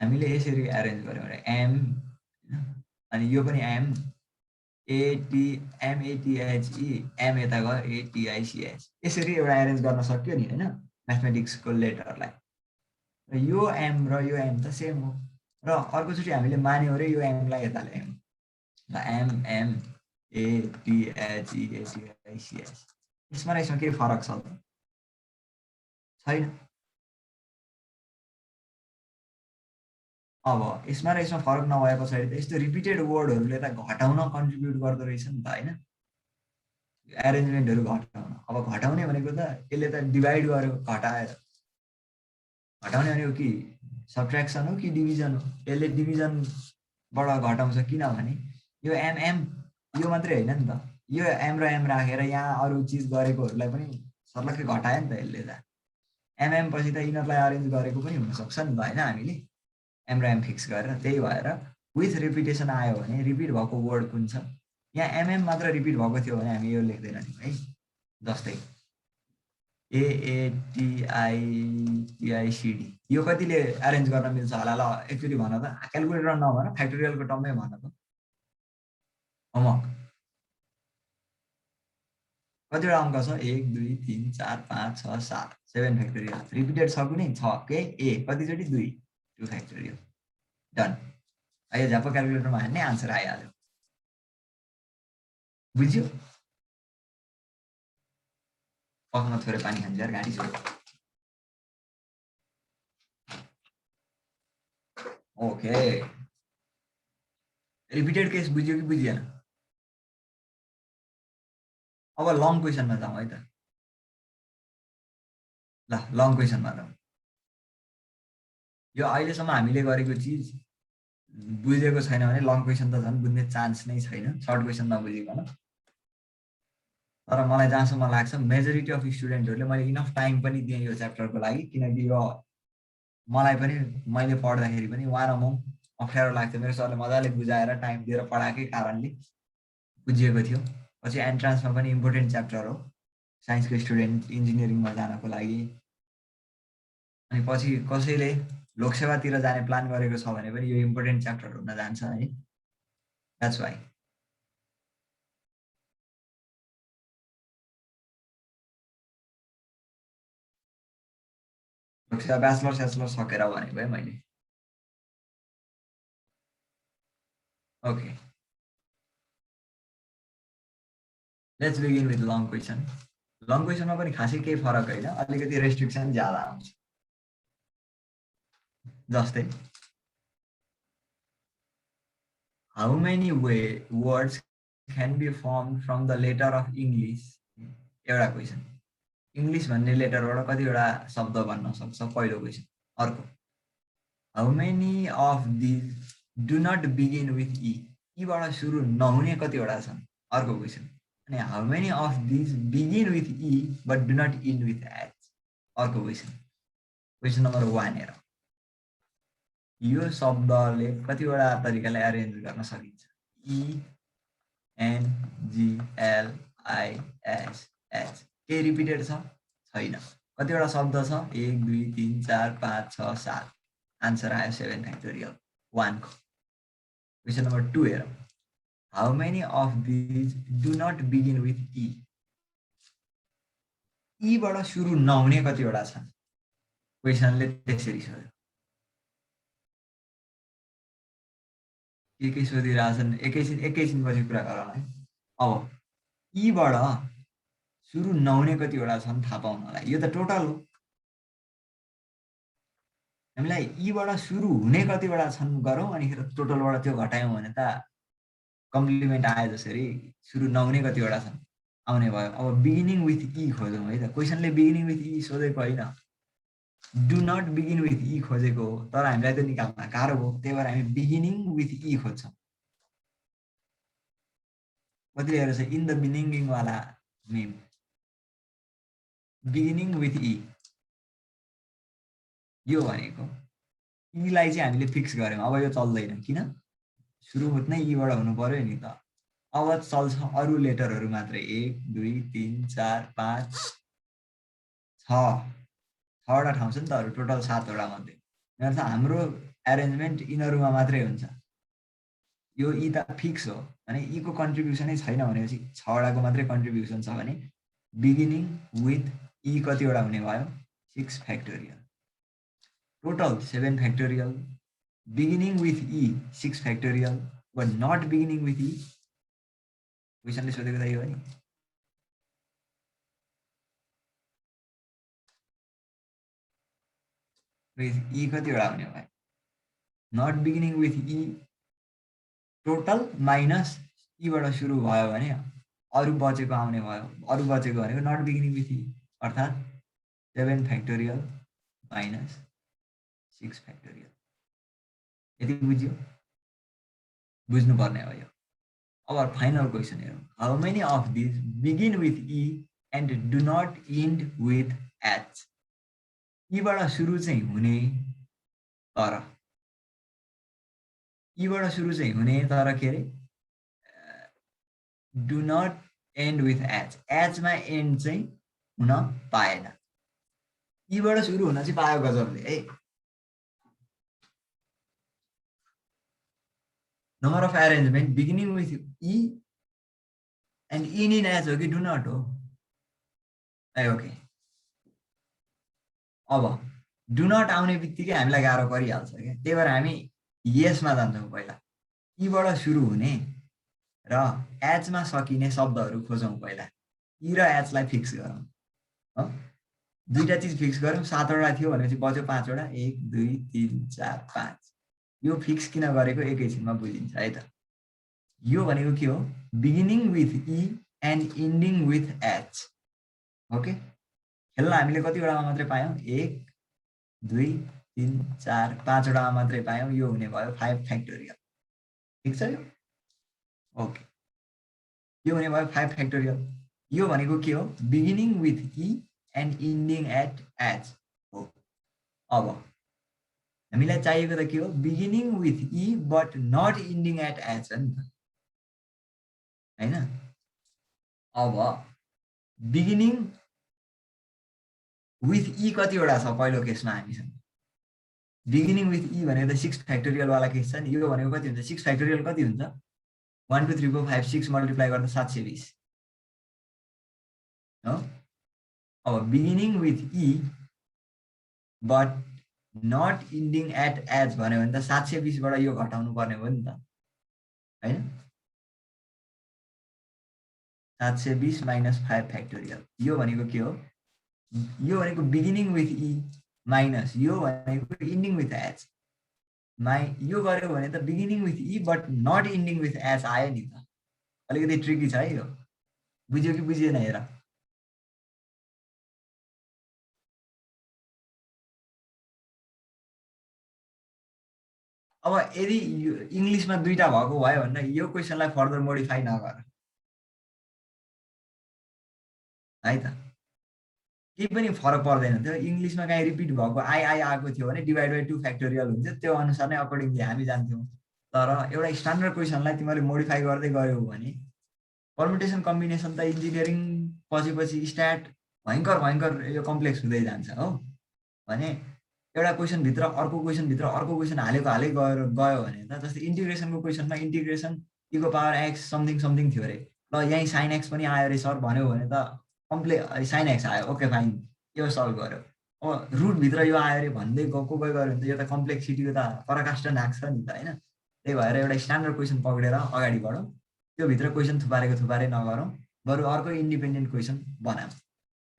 हामीले यसरी एरेन्ज गर्यो भने एम, अनि यो पनि एम MATHE एम यता गयो ATICS, यसरी एउटा एरेन्ज गर्न सक्यो नि होइन म्याथमेटिक्सको लेटरलाई। र यो एम र यो एम त सेम हो। र अर्कोचोटि हामीले मान्यो अरे यो एमलाई यता ल्यायौँ, ल MMATHE यसमा र यसमा केही फरक छ त? छैन। अब यसमा र यसमा फरक नभए पछाडि त यस्तो रिपिटेड वर्डहरूले त घटाउन कन्ट्रिब्युट गर्दो रहेछ नि त होइन, एरेन्जमेन्टहरू घटाउन। अब घटाउने भनेको त यसले त डिभाइड गर्यो, घटाएर। घटाउने भनेको कि सब्ट्र्याक्सन हो कि डिभिजन हो? यसले डिभिजनबाट घटाउँछ, किनभने यो एमएम यो मात्रै होइन नि त, यो एम र एम राखेर यहाँ अरू चिज गरेकोहरूलाई पनि सर्लक्कै घटायो नि त यसले त। एमएम पछि त इनरलाई अरेन्ज गरेको पनि हुनसक्छ नि त होइन हामीले एम र एम फिक्स गरेर त्यही भएर विथ रिपिटेसन आयो भने रिपिट भएको वर्ड कुन छ यहाँ एमएम मात्र रिपिट भएको थियो भने हामी यो लेख्दैनौँ है जस्तै एएटिआइटिआइसिडी यो कतिले एरेन्ज गर्न मिल्छ होला ल एकचोटि भन त क्यालकुलेटर नभन फ्याक्टोरियलको टर्ममै भन त होमवर्क कतिवटा अङ्क छ 1 2 3 4 5 6 7 7 फ्याक्टोरियल रिपिटेड छ कुनै छ के ए कतिचोटि 2 2 फ्याक्टोरियल डन अहिले झ्याप्प क्यालकुलेटरमा हान्ने आन्सर आइहाल्यो बुझ्यो पखमा थोरै पानी खान्छ यार गाडी छोड ओके रिपिटेड केस बुझ्यो कि बुझिएन अब लङ क्वेसनमा जाउँ है त ल लङ क्वेसनमा जाउँ यो अहिलेसम्म हामीले गरेको चिज बुझेको छैन भने लङ क्वेसन त झन् बुझ्ने चान्स नै छैन सर्ट क्वेसन नबुझिकन तर मलाई जहाँसम्म लाग्छ मेजोरिटी अफ स्टुडेन्टहरूले मैले इनफ टाइम पनि दिएँ यो च्याप्टरको लागि किनकि यो मलाई पनि मैले पढ्दाखेरि पनि वान अमाउन्ट अप्ठ्यारो लाग्थ्यो मेरो सरले मजाले बुझाएर टाइम दिएर पढाएकै कारणले बुझिएको थियो पछि एन्ट्रान्समा पनि इम्पोर्टेन्ट च्याप्टर हो साइन्सको स्टुडेन्ट इन्जिनियरिङमा जानको लागि अनि पछि कसैले लोकसेवातिर जाने प्लान गरेको छ भने पनि यो इम्पोर्टेन्ट च्याप्टर हुन जान्छ है द्याट्स वाइ लोकसेवा ब्याचलर स्याचलर सकेर भनेको है मैले okay let's begin with long question long क्वेसनमा पनि खासै केही फरक होइन अलिकति रेस्ट्रिक्सन ज्यादा आउँछ जस्तै how many words can be form from the letter of English एउटा क्वेसन इङ्ग्लिस भन्ने लेटरबाट कतिवटा शब्द बन्न सक्छ पहिलो क्वेसन अर्को how many of these do not begin with ईबाट सुरु नहुने कतिवटा छन् अर्को क्वेसन अनि how many of these begin with but do not end with H अर्को क्वेसन नम्बर 1 हेर यो शब्दले कतिवटा तरिकाले एरेन्ज गर्न सकिन्छ ENGLISH के रिपिटेड छ छैन कतिवटा शब्द छ 1 2 3 4 5 6 7 आन्सर आयो 7 फ्याक्टोरियल 1 को क्वेसन नम्बर 2 हेरौँ how many of these do not begin with बाट सुरु नहुने कतिवटा छन् क्वेसनले त्यसरी सोध्यो के सोधिरहेछन् एकैछिनपछि कुरा गरौँ है अब बाट सुरु नहुने कतिवटा छन् थाहा पाउनलाई यो त टोटल हो हामीलाई बाट सुरु हुने कतिवटा छन् गरौँ अनि टोटलबाट त्यो घटायौँ भने त कम्प्लिमेन्ट आए जसरी सुरु नहुने कतिवटा छन् आउने भयो अब बिगिनिङ विथ खोजौँ है त क्वेसनले बिगिनिङ विथ सोधेको होइन डु नट बिगिन विथ खोजेको हो तर हामीलाई त निकाल्न गाह्रो हो त्यही भएर हामी बिगिनिङ विथ खोज्छौँ कतिले हेरेको छ इन द बिगिनिङ वाला मेम बिगिनिङ विथ यो भनेको ईलाई चाहिँ हामीले फिक्स गर्यौँ अब यो चल्दैन किन सुरुवात नै ईबाट हुनु पर्यो नि त अब चल्छ अरू लेटरहरू मात्रै 1 2 3 4 5 6वटा ठाउँ छ नि त अरू टोटल 7वटा मध्ये अर्थ हाम्रो एरेन्जमेन्ट यिनीहरूमा मात्रै हुन्छ यो ई त फिक्स हो भने ईको कन्ट्रिब्युसनै छैन भनेपछि 6वटाको मात्रै कन्ट्रिब्युसन छ भने बिगिनिङ विथ ई कतिवटा हुने भयो 6 factorial total 7 factorial beginning with 6 factorial but not beginning with क्वेसनले सोधेको त यो हो नि विथ कतिवटा हुने भयो not beginning with total minus बाट सुरु भयो भने अरू बचेको आउने भयो अरू बचेको भनेको नट बिगिनिङ विथ अर्थात् 7 फ्याक्टोरियल माइनस 6 फ्याक्टोरियल यति बुझ्यो बुझ्नुपर्ने हो यो अब फाइनल क्वेसन हेरौँ how many of this begin with and do not end with H ईबाट सुरु चाहिँ हुने तर ईबाट सुरु चाहिँ हुने तर के अरे do not end with H एचमा एन्ड चाहिँ हुन पाएन ईबाट सुरु हुन चाहिँ पायो गजबले है number of arrangement beginning with E and in in H हो कि डु नट हो ए ओके अब डु नट आउने बित्तिकै हामीलाई गाह्रो परिहाल्छ क्या त्यही भएर हामी यसमा जान्छौँ पहिला ईबाट सुरु हुने र एचमा सकिने शब्दहरू खोजौँ पहिला ई र एचलाई फिक्स गरौँ हो दुईटा चिज फिक्स गरौँ 7वटा थियो भनेपछि बच्यो 5वटा 1 2 3 4 5 यो फिक्स किन गरेको एकैछिनमा बुझिन्छ है त यो भनेको के हो beginning with E and ending with H okay खेल्न हामीले कतिवटामा मात्रै पायौँ 1 2 3 4 5वटामा मात्रै पायौँ यो हुने भयो 5 फ्याक्टोरियल ठिक छ यो ओके यो हुने भयो 5 फ्याक्टोरियल यो भनेको के हो beginning with E and ending at H हो अब हामीलाई चाहिएको त के हो beginning with E but not ending at H हो नि त हैन अब बिगिनिङ विथ ई कतिवटा छ पहिलो केसमा हामीसँग बिगिनिङ विथ ई भनेको त 6 फ्याक्टोरियल वाला केस छ नि यो भनेको कति हुन्छ 6 फ्याक्टोरियल कति हुन्छ 1 2 3 4 5 6 मल्टिप्लाई गर्दा 720 हो अब beginning with E but not ending at H भन्यो भने त 720 बाट यो घटाउनु पर्ने हो नि त हैन 720 माइनस 5 फ्याक्टोरियल यो भनेको के हो यो भनेको बिगिनिङ विथ ई माइनस यो भनेको इन्डिङ विथ एच यो गर्यो भने त beginning with E but not ending with H आयो नि त अलिकति ट्रिकी छ है यो बुझ्यो कि बुझिएन हेर अब यदि इङ्ग्लिसमा दुईटा भएको भयो भने यो क्वेसनलाई फर्दर मोडिफाई नगर है त केही पनि फरक पर्दैन थियो इङ्ग्लिसमा काहीँ रिपिट भएको आई आएको थियो भने डिभाइड बाई 2 फ्याक्टोरियल हुन्थ्यो त्यो अनुसार नै अकर्डिङली हामी जान्थ्यौँ तर एउटा स्ट्यान्डर्ड क्वेसनलाई तिमीले मोडिफाई गर्दै गयौ भने परम्युटेसन कम्बिनेसन त इन्जिनियरिङ पछि स्ट्याट भयङ्कर यो कम्प्लेक्स हुँदै जान्छ हो भने एउटा क्वेसनभित्र अर्को क्वेसन हालेको गयो भने त जस्तै इन्टिग्रेसनको क्वेसनमा इन्टिग्रेसन ईको पावर एक्स समथिङ थियो अरे ल यहीँ साइन एक्स पनि आयो अरे सर भन्यो भने त साइन एक्स आयो ओके फाइन यो सल्भ गर्यो अब रुटभित्र यो आयो अरे भन्दै गयो भने त यो त कम्प्लेक्सिटीको त पराकाष्ठ नाग्छ नि त होइन त्यही भएर एउटा स्ट्यान्डर्ड क्वेसन पक्रेर अगाडि बढौँ त्योभित्र क्वेसन थुपारे नगरौँ बरु अर्को इन्डिपेन्डेन्ट क्वेसन बनाऊँ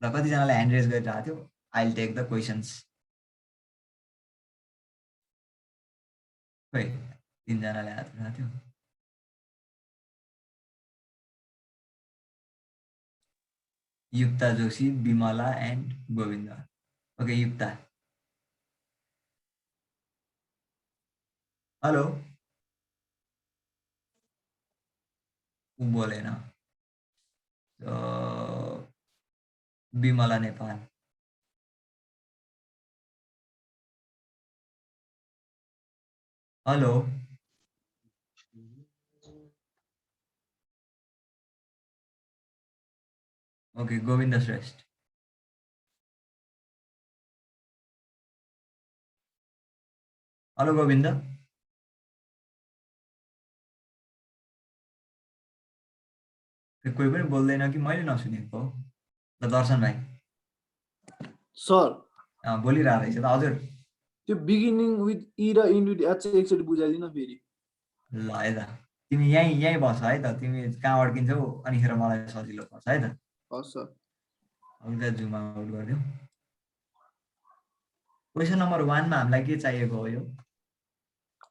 र कतिजनाले ह्यान्ड रेज गरिरहेको थियो I will take the questions खै 3 जनाले हात उठाएको थियो Yukta Joshi Bimala and Govinda okay Yukta hello बोलेन Bimala Nepal hello okay Govinda Shrestha hello Govinda कोही पनि बोल्दैन कि मैले नसुनेको ल दर्शन भाइ सर बोलिरहेको रहेछ त हजुर त्यो बिगिनिङ विथ ई र इन्ड विथ एच एकचोटि बुझाइदिन फेरि ल है त तिमी यहीँ बस है त तिमी कहाँ अड्किन्छौ अनिखेर मलाई सजिलो पर्छ है त हस् सर हल्का जुम आउट गरिदिउँ क्वेसन नम्बर 1 मा हामीलाई के चाहिएको हो यो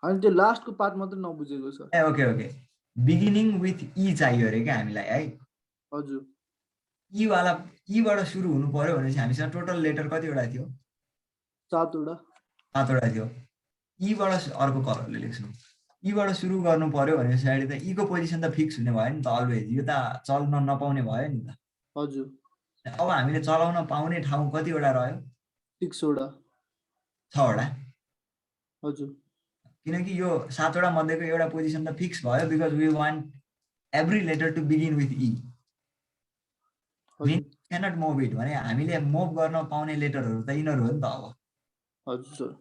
अनि त्यो लास्टको पार्ट मात्रै नबुझेको सर ए ओके बिगिनिङ विथ ई चाहियो अरे क्या हामीलाई है हजुर ई वाला ईबाट सुरु हुनु पर्यो भनेपछि हामीसँग टोटल लेटर कतिवटा थियो 7वटा थियो ईबाट अर्को कलरले लेख्छौँ ईबाट सुरु गर्नु पर्यो भने पछाडि त ईको पोजिसन त फिक्स हुने भयो नि त अलवेज यो त चल्न नपाउने भयो नि त हजुर अब हामीले चलाउन पाउने ठाउँ कतिवटा रह्यो 6 वटा 6 वटा हजुर किनकि यो 7 वटा मध्येको एउटा पोजिसन त फिक्स भयो because we want every letter to begin with E हजुर क्यानट मुभ इट भने हामीले मुभ गर्न पाउने लेटरहरू त यिनीहरू हो नि त अब हजुर सर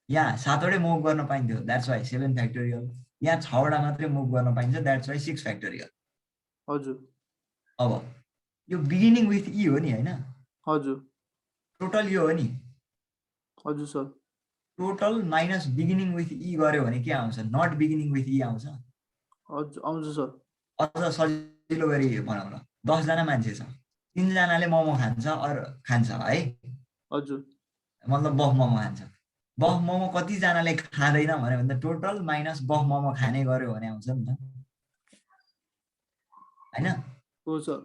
यहाँ 7 वटै मुभ गर्न पाइन्थ्यो द्याट्स वाइ 7 फ्याक्टोरियल यहाँ 6 वटा मात्रै मुभ गर्न पाइन्छ द्याट्स वाइ 6 फ्याक्टोरियल हजुर अब यो बिगिनिङ विथ ई हो नि होइन हजुर टोटल यो हो नि हजुर sir total minus beginning with E गर्यो भने के आउँछ नट बिगिनिङ विथ ई आउँछ हजुर आउँछ सर अझ सजिलो गरी भनौँ न 10 जना मान्छे छ 3 जनाले मोमो खान्छ है हजुर मतलब बफ मोमो खान्छ बफ मोमो कतिजनाले खाँदैन भन्यो भने त टोटल माइनस बफ मोमो खाने गर्यो भने आउँछ नि त होइन हो सर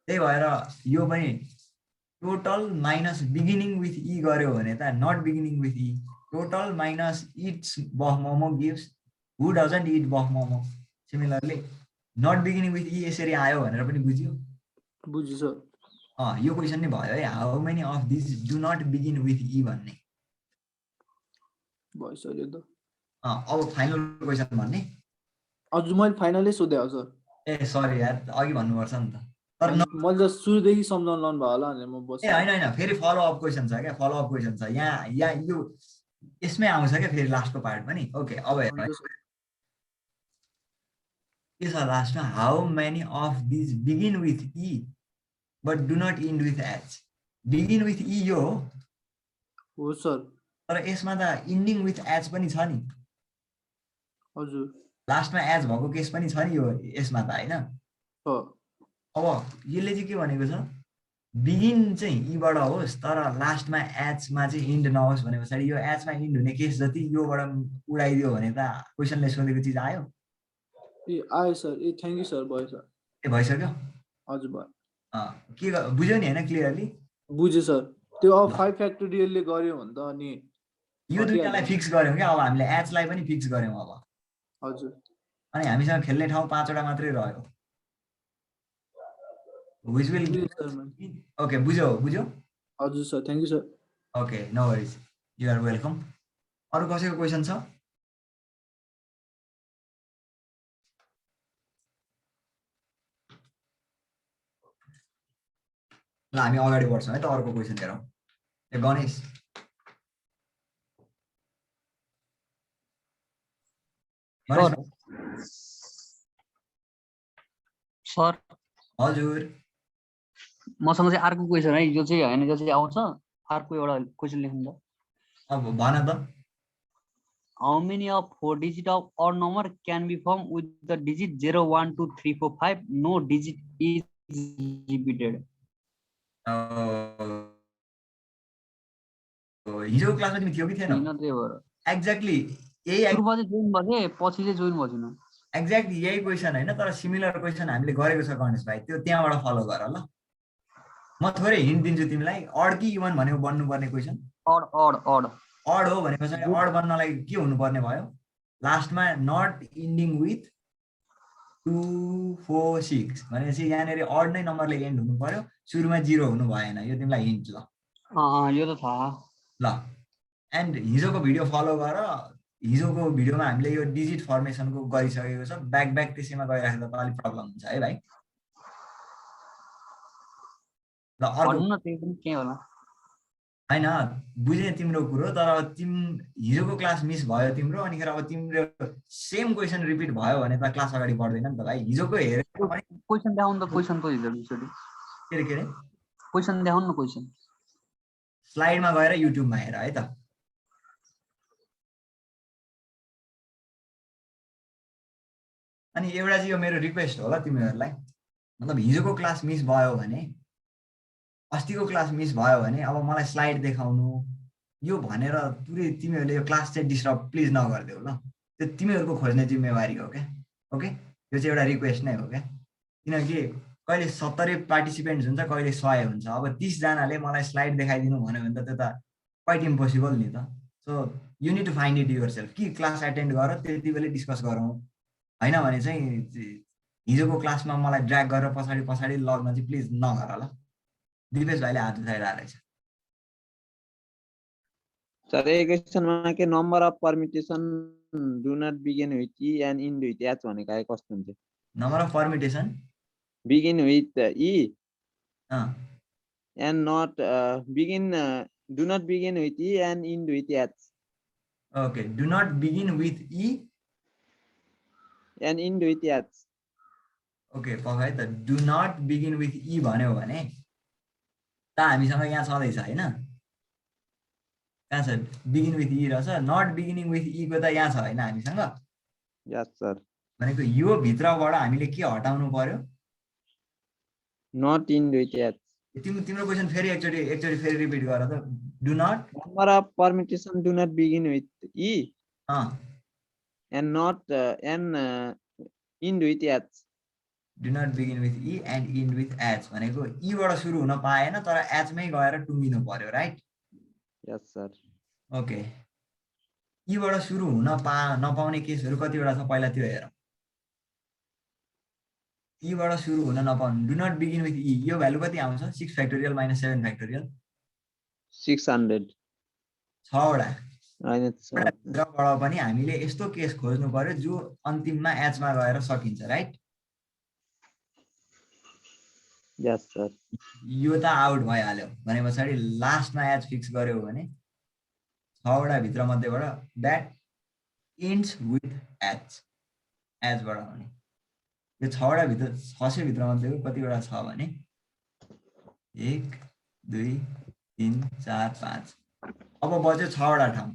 त्यही भएर यो पनि total minus beginning with E गर्यो भने त not beginning with E total minus it's buff momo gives who doesn't it buff momo similarly not beginning with E यसरी आयो भनेर पनि बुझ्यो बुझ्यो सर यो क्वेसन नै भयो है how many of this do not begin with E भन्ने भयो सर यो त अब फाइनल क्वेसन भन्ने हजुर मैले फाइनलै सोधेँ हो सर ए सरी यार अघि भन्नुपर्छ नि त तर मैले त सुरुदेखि सम्झाउन लाउनु भयो होला भनेर म बसेँ होइन फेरि फलोअप क्वेसन छ क्या फलोअप क्वेसन छ यहाँ यो यसमै आउँछ क्या फेरि लास्टको पार्ट पनि ओके अब हेर के छ लास्टमा how many of this begin with E but do not end with H begin with E यो हो सर तर यसमा त इन्डिङ विथ एच पनि छ नि हजुर लास्टमा एच भएको केस पनि छ नि यो यसमा त होइन अब यसले चाहिँ के भनेको छ बिगिन चाहिँ यीबाट होस् तर लास्टमा एचमा चाहिँ इन्ड नहोस् भने पछाडि यो एचमा इन्ड हुने केस जति योबाट उडाइदियो भने त क्वेसनले सोधेको चिज आयो ए आयो sir A thank you sir भयो सर ए भइसक्यो हजुर भयो के बुझ्यो नि होइन क्लियरली बुझेँ सर त्यो अब 5 फ्याक्टोरियलले गर्यो भने त अनि यो दुईटालाई फिक्स गर्यौँ क्या अब हामीले एचलाई पनि फिक्स गर्यौँ अब हजुर अनि हामीसँग खेल्ने ठाउँ 5 वटा मात्रै रह्यो which will okay बुझ्यो हजुर sir thank you sir okay no worries you are welcome अरु कसैको क्वेसन छ ल हामी अगाडि बढ्छौँ है त अर्को क्वेसन हेरौँ ए गणेश सर हजुर मसँग चाहिँ अर्को क्वेसन है यो चाहिँ हैन यो चाहिँ आउँछ अर्को एउटा क्वेसन लेख्नु त अब भन त How many of 4 digit of odd number can be formed with the digit 0 1 2 3 4 5 no digit is repeated हिजो क्लासमा तिमी थियो कि थिएन हैन त्यही भएर एक्ज्याक्टली यही सुरुमा चाहिँ जोइन भए पछि चाहिँ जोइन भएन एक्ज्याक्टली यही क्वेसन हैन तर सिमिलर क्वेसन हामीले गरेको छ गणेश भाइ त्यो त्यहाँबाट फलो गर ल म थोरै हिन्ट दिन्छु तिमीलाई अड कि इवन भनेको बन्नु पर्ने question odd odd odd odd हो भनेपछि अड बन्नलाई के हुनुपर्ने भयो लास्टमा नट इन्डिङ विथ 2 4 6 भनेपछि यहाँनेरि अड नै नम्बरले एन्ड हुनु पर्यो सुरुमा 0 हुनु भएन यो तिमीलाई हिन्ट ल यो त थाहा ल एन्ड हिजोको भिडियो फलो गर हिजोको भिडियोमा हामीले यो डिजिट फर्मेसनको गरिसकेको छ ब्याक त्यसैमा गइराख्दा त अलि प्रब्लम हुन्छ है भाइ ल अर्को भन्नु न त्यही पनि के होला हैन बुझेँ तिम्रो कुरो तर हिजोको क्लास मिस भयो तिम्रो अनिखेर अब तिम्रो सेम क्वेसन रिपिट भयो भने त क्लास अगाडि बढ्दैन नि त भाइ हिजोको हेरेर क्वेसन देखाउनु त क्वेसन त हिजो बिसरी के रे क्वेसन देखाउनु न क्वेसन स्लाइडमा गएर युट्युबमा हेर है त अनि एउटा चाहिँ यो मेरो रिक्वेस्ट होला तिमीहरूलाई मतलब हिजोको क्लास मिस भयो भने अस्तिको क्लास मिस भयो भने अब मलाई स्लाइड देखाउनु यो भनेर पुरै तिमीहरूले यो क्लास चाहिँ डिस्टर्ब प्लिज नगर्देऊ ल त्यो तिमीहरूको खोज्ने जिम्मेवारी हो क्या ओके यो चाहिँ एउटा रिक्वेस्ट नै हो क्या किनकि कहिले 70 पार्टिसिपेन्ट्स हुन्छ कहिले 100 हुन्छ अब 30 जनाले मलाई स्लाइड देखाइदिनु भन्यो भने त त्यो त क्वाइट इम्पोसिबल नि त so you need to find it yourself कि क्लास एटेन्ड गर त्यति बेला डिस्कस गरौँ हैन भने चाहिँ हिजोको क्लासमा मलाई ड्र्याग गरेर पछाडि लग्न चाहिँ प्लिज नगर ल दिपेश भाइले हात उठाइरहेको रहेछ सर एक क्वेशनमा के number of permutation do not begin with E and end with H भनेको आए कस्तो हुन्छ number of permutation begin with E uh and not begin do not begin with E and end with H okay do not begin with E and end with H okay पख है त do not begin with E भन्यो भने त हामीसँग यहाँ छँदैछ होइन कहाँ छ बिगिन विथ ई रहेछ नट बिगिनिङ विथ ई को त यहाँ छ होइन हामीसँग यस सर भनेको यो भित्रबाट हामीले के हटाउनु पर्यो नट इन्ड विथ एच तिम्रो क्वेसन फेरि एकचोटि फेरि रिपिट गर त do not number of permutation do not begin with E uh and not end with H do not begin with E and end with H भनेको ईबाट सुरु हुन पाएन तर एचमै गएर टुङ्गिनु पर्यो राइट यस सर ओके ईबाट सुरु हुन नपाउने केसहरू कतिवटा छ पहिला त्यो हेरौँ ईबाट सुरु हुन नपाउने do not begin with E यो भ्यालु कति आउँछ 6 फ्याक्टोरियल माइनस 7 फ्याक्टोरियल 600 छवटा होइन सर भित्रबाट पनि हामीले यस्तो केस खोज्नु पर्यो जो अन्तिममा एचमा गएर सकिन्छ राइट यस सर यो त आउट भइहाल्यो भने पछाडि लास्टमा एच फिक्स गर्यो भने छवटा भित्र मध्येबाट द्याट इन्ड्स विथ एच एचबाट आउने यो छवटा भित्र 600 भित्र मध्येको कतिवटा छ भने 1 2 3 4 5 अब बच्यो छवटा ठाउँ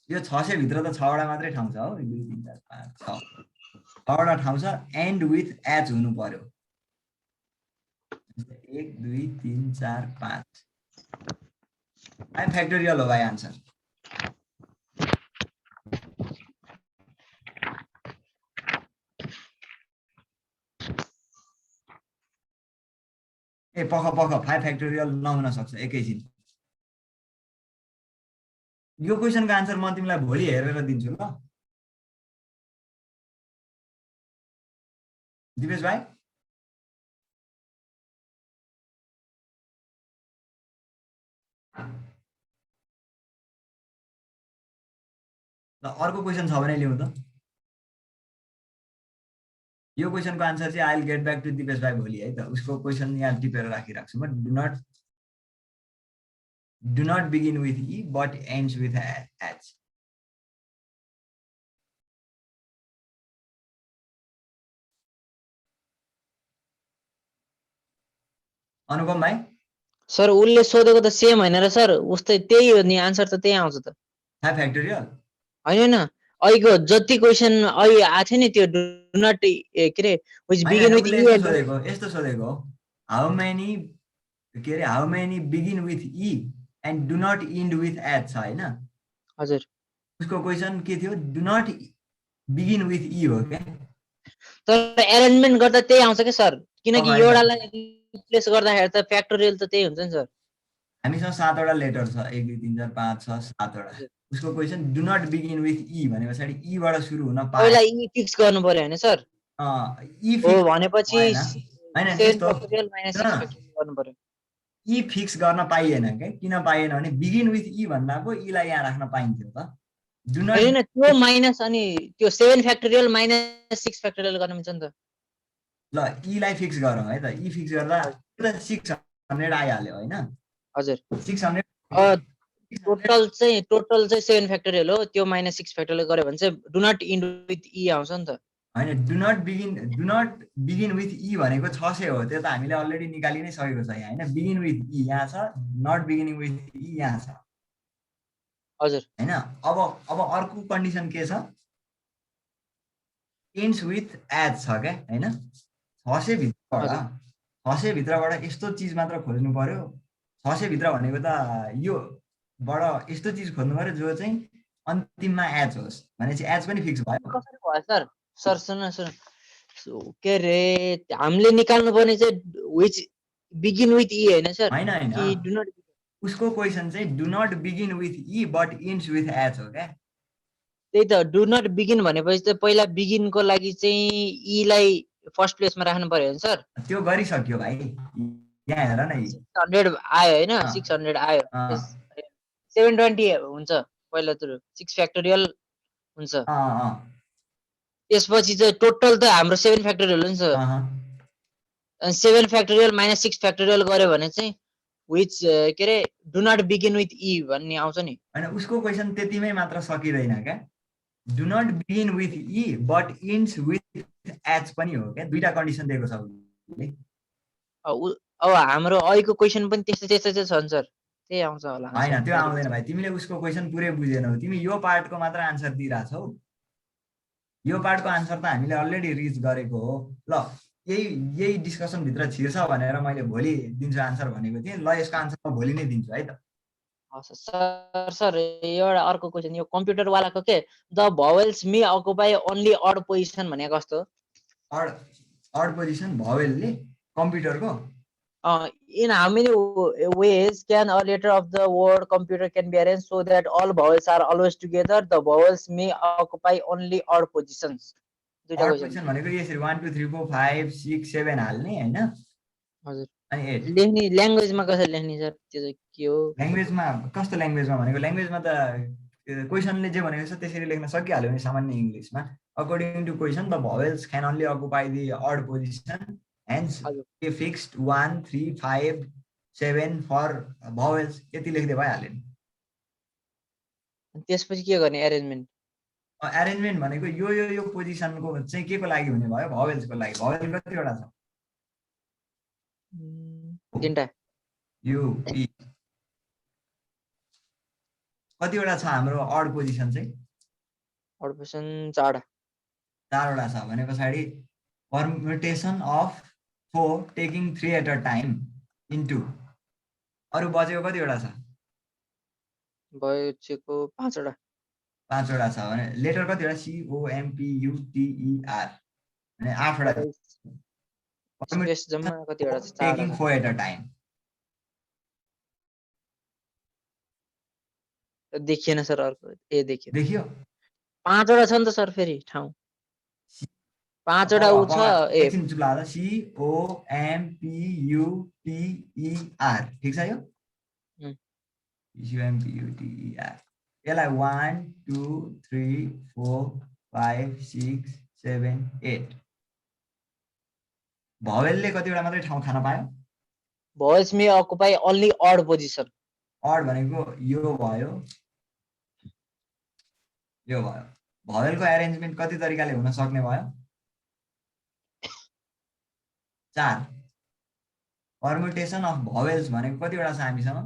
यो 600 भित्र त छवटा मात्रै ठाउँ छ हो 1 2 3 4 5 6 छवटा ठाउँ छ एन्ड विथ एच हुनु पर्यो 1 2 3 4 5 5 फ्याक्टोरियल हो भाइ आन्सर ए पख 5 फ्याक्टोरियल नहुन सक्छ एकैछिन यो क्वेसनको आन्सर म तिमीलाई भोलि हेरेर दिन्छु ल दिपेश भाइ ल अर्को क्वेसन छ भने लिउँ त यो क्वेसनको आन्सर चाहिँ I will get back to Dipesh भाइ भोलि है त उसको क्वेसन यहाँ टिपेर राखिराख्छु म do not begin with E but ends with H Anupam भाइ सर उसले सोधेको त सेम होइन र सर उस्तै त्यही हो नि आन्सर त त्यही आउँछ त 5 फ्याक्टोरियल होइन अहिलेको जति क्वेसन अहिले आएको थियो नि त्यो डु नट के अरे विच बिगिन विथ ई यस्तो सोधेको हाउ मेनी के अरे how many begin with E and do not end with H छ होइन हजुर उसको क्वेसन के थियो do not begin with E हो क्या तर एरेन्जमेन्ट गर्दा त्यही आउँछ क्या सर किनकि एउटालाई रिप्लेस गर्दाखेरि त फ्याक्टोरियल त त्यही हुन्छ नि सर हामीसँग 7 वटा लेटर छ 1 2 3 4 5 6 7 वटा उसको question do not begin with E भने पछाडि ई बाट सुरु हुन पाए पहिला ई फिक्स गर्नु पर्यो हैन सर ई हो फिक्स भनेपछि हैन त्यस्तो गर्नु पर्यो ई फिक्स गर्न पाइएन के किन पाइएन भने बिगिन विथ ई भन्दाको ई लाई यहाँ राख्न पाइन्थ्यो त डु नट हैन त्यो माइनस अनि त्यो 7 फ्याक्टोरियल माइनस 6 फ्याक्टोरियल गर्न मिल्छ नि त ल ई लाई फिक्स गरौँ है त ई फिक्स गर्दा पुरा 600 आइहाल्यो हैन हजुर 600 टोटल चाहिँ 7 फ्याक्टोरियल हो त्यो माइनस 6 फ्याक्टोरियल गर्यो भने चाहिँ डु नट इन्ड विथ ई आउँछ नि त हैन डु नट बिगिन विथ ई भनेको 600 हो त्यो त हामीले अलरेडी निकालि नै सकेको छ यहाँ हैन बिगिन विथ ई यहाँ छ नट बिगिनिङ विथ ई यहाँ छ हजुर हैन अब अर्को कन्डिसन के छ इन्ड्स विथ एच छ क्या हैन 600 भित्रबाट यस्तो चिज मात्र खोज्नु पर्यो 600 भित्र भनेको त यो बाट यस्तो चिज खोज्नु पर्यो जो चाहिँ अन्तिममा एच होस् भनेपछि एच पनि फिक्स भयो कसरी भयो सर सर सुन्नु के रे हामीले निकाल्नु पर्ने चाहिँ व्हिच बिगिन विथ ई हैन सर हैन कि डु नट उसको क्वेसन चाहिँ do not begin with E but ends with H हो क्या त्यही त डु नट बिगिन भनेपछि त पहिला बिगिनको लागि चाहिँ ई लाई फर्स्ट प्लेसमा राख्नु पर्यो हैन सर त्यो गरिसक्यो भाइ यहाँ हेर न 600 आयो हैन 600 आयो 720 हुन्छ पहिला त 6 फ्याक्टोरियल हुन्छ त्यसपछि चाहिँ टोटल त हाम्रो 7 फ्याक्टोरियल हुन्छ अनि 7 फ्याक्टोरियल माइनस 6 फ्याक्टोरियल गर्यो भने चाहिँ which के रे do not begin with E भन्ने आउँछ नि हैन उसको क्वेशन त्यतिमै मात्र सकिदैन क्या do not begin with E but ends with H पनि हो क्या दुईटा कन्डिसन दिएको छ उसले अब हाम्रो अहिलेको क्वेसन पनि त्यस्तो त्यस्तो चाहिँ छन् सर त्यही आउँछ होला हैन त्यो आउँदैन भाइ तिमीले उसको क्वेसन पुरै बुझेनौ तिमी यो पार्टको मात्र आन्सर दिइराछौ यो पार्टको आन्सर त हामीले अलरेडी रिच गरेको हो ल यही डिस्कसन भित्र छिर्छ भनेर मैले भोलि दिन्छु आन्सर भनेको थिएँ ल यसको आन्सर म भोलि नै दिन्छु है त सर एउटा अर्को क्वेसन यो कम्प्युटर वालाको के the vowels may occupy only odd position भनेको कस्तो अड पोजिसन भवेलले कम्प्युटरको in how many ways can a letter of the word computer can be arranged so that all vowels are always together? The vowels may occupy only odd positions. odd position भनेको यसरी 1 2 3 4 5 6 7 हाल्ने हैन हजुर अनि 8 लेख्ने ल्याङ्ग्वेजमा कसरी लेख्ने सर त्यो चाहिँ के हो ल्याङ्ग्वेजमा कस्तो ल्याङ्ग्वेजमा भनेको ल्याङ्ग्वेजमा त क्वेशनले जे भनेको छ त्यसरी लेख्न सकिहाल्यो नि सामान्य इङ्ग्लिशमा according to question the vowels can only occupy the odd position hence a fixed 1 3 5 7 for vowels यति लेख्दै भइहाल्यो नि त्यसपछि के गर्ने अरेन्जमेन्ट भनेको यो पोजिसनको चाहिँ केको लागि हुने भयो भवेल्सको लागि भवेल कतिवटा छ तीनटा यु पी कतिवटा छ हाम्रो अड पोजिसन चाहिँ अड पोजिसन चारवटा छ भने पछाडी permutation of 4 taking 3 at a time into अरु बचेको कतिवटा छ बचेको पाँचवटा छ भने लेटर कतिवटा C O M P U T E R भने 8वटा स्पेस जम्मा कतिवटा छ taking 4 at a time देखिएन सर अर्को देखियो पाँचवटा छ नि त सर फेरि ठाउँ पाँचवटा उ छ एकछिन चुप लादा C O M P U T E R ठीक छ यो U M P U T E R यसलाई 1 2 3 4 5 6 7 8 भवेलले कतिवटा मात्रै ठाउँ खान पायो vowels may occupy only odd position odd भनेको यो भयो भवेलको एरेन्जमेन्ट कति तरिकाले हुन सक्ने भयो 4 परम्युटेसन अफ भवेल्स भनेको कतिवटा छ हामीसँग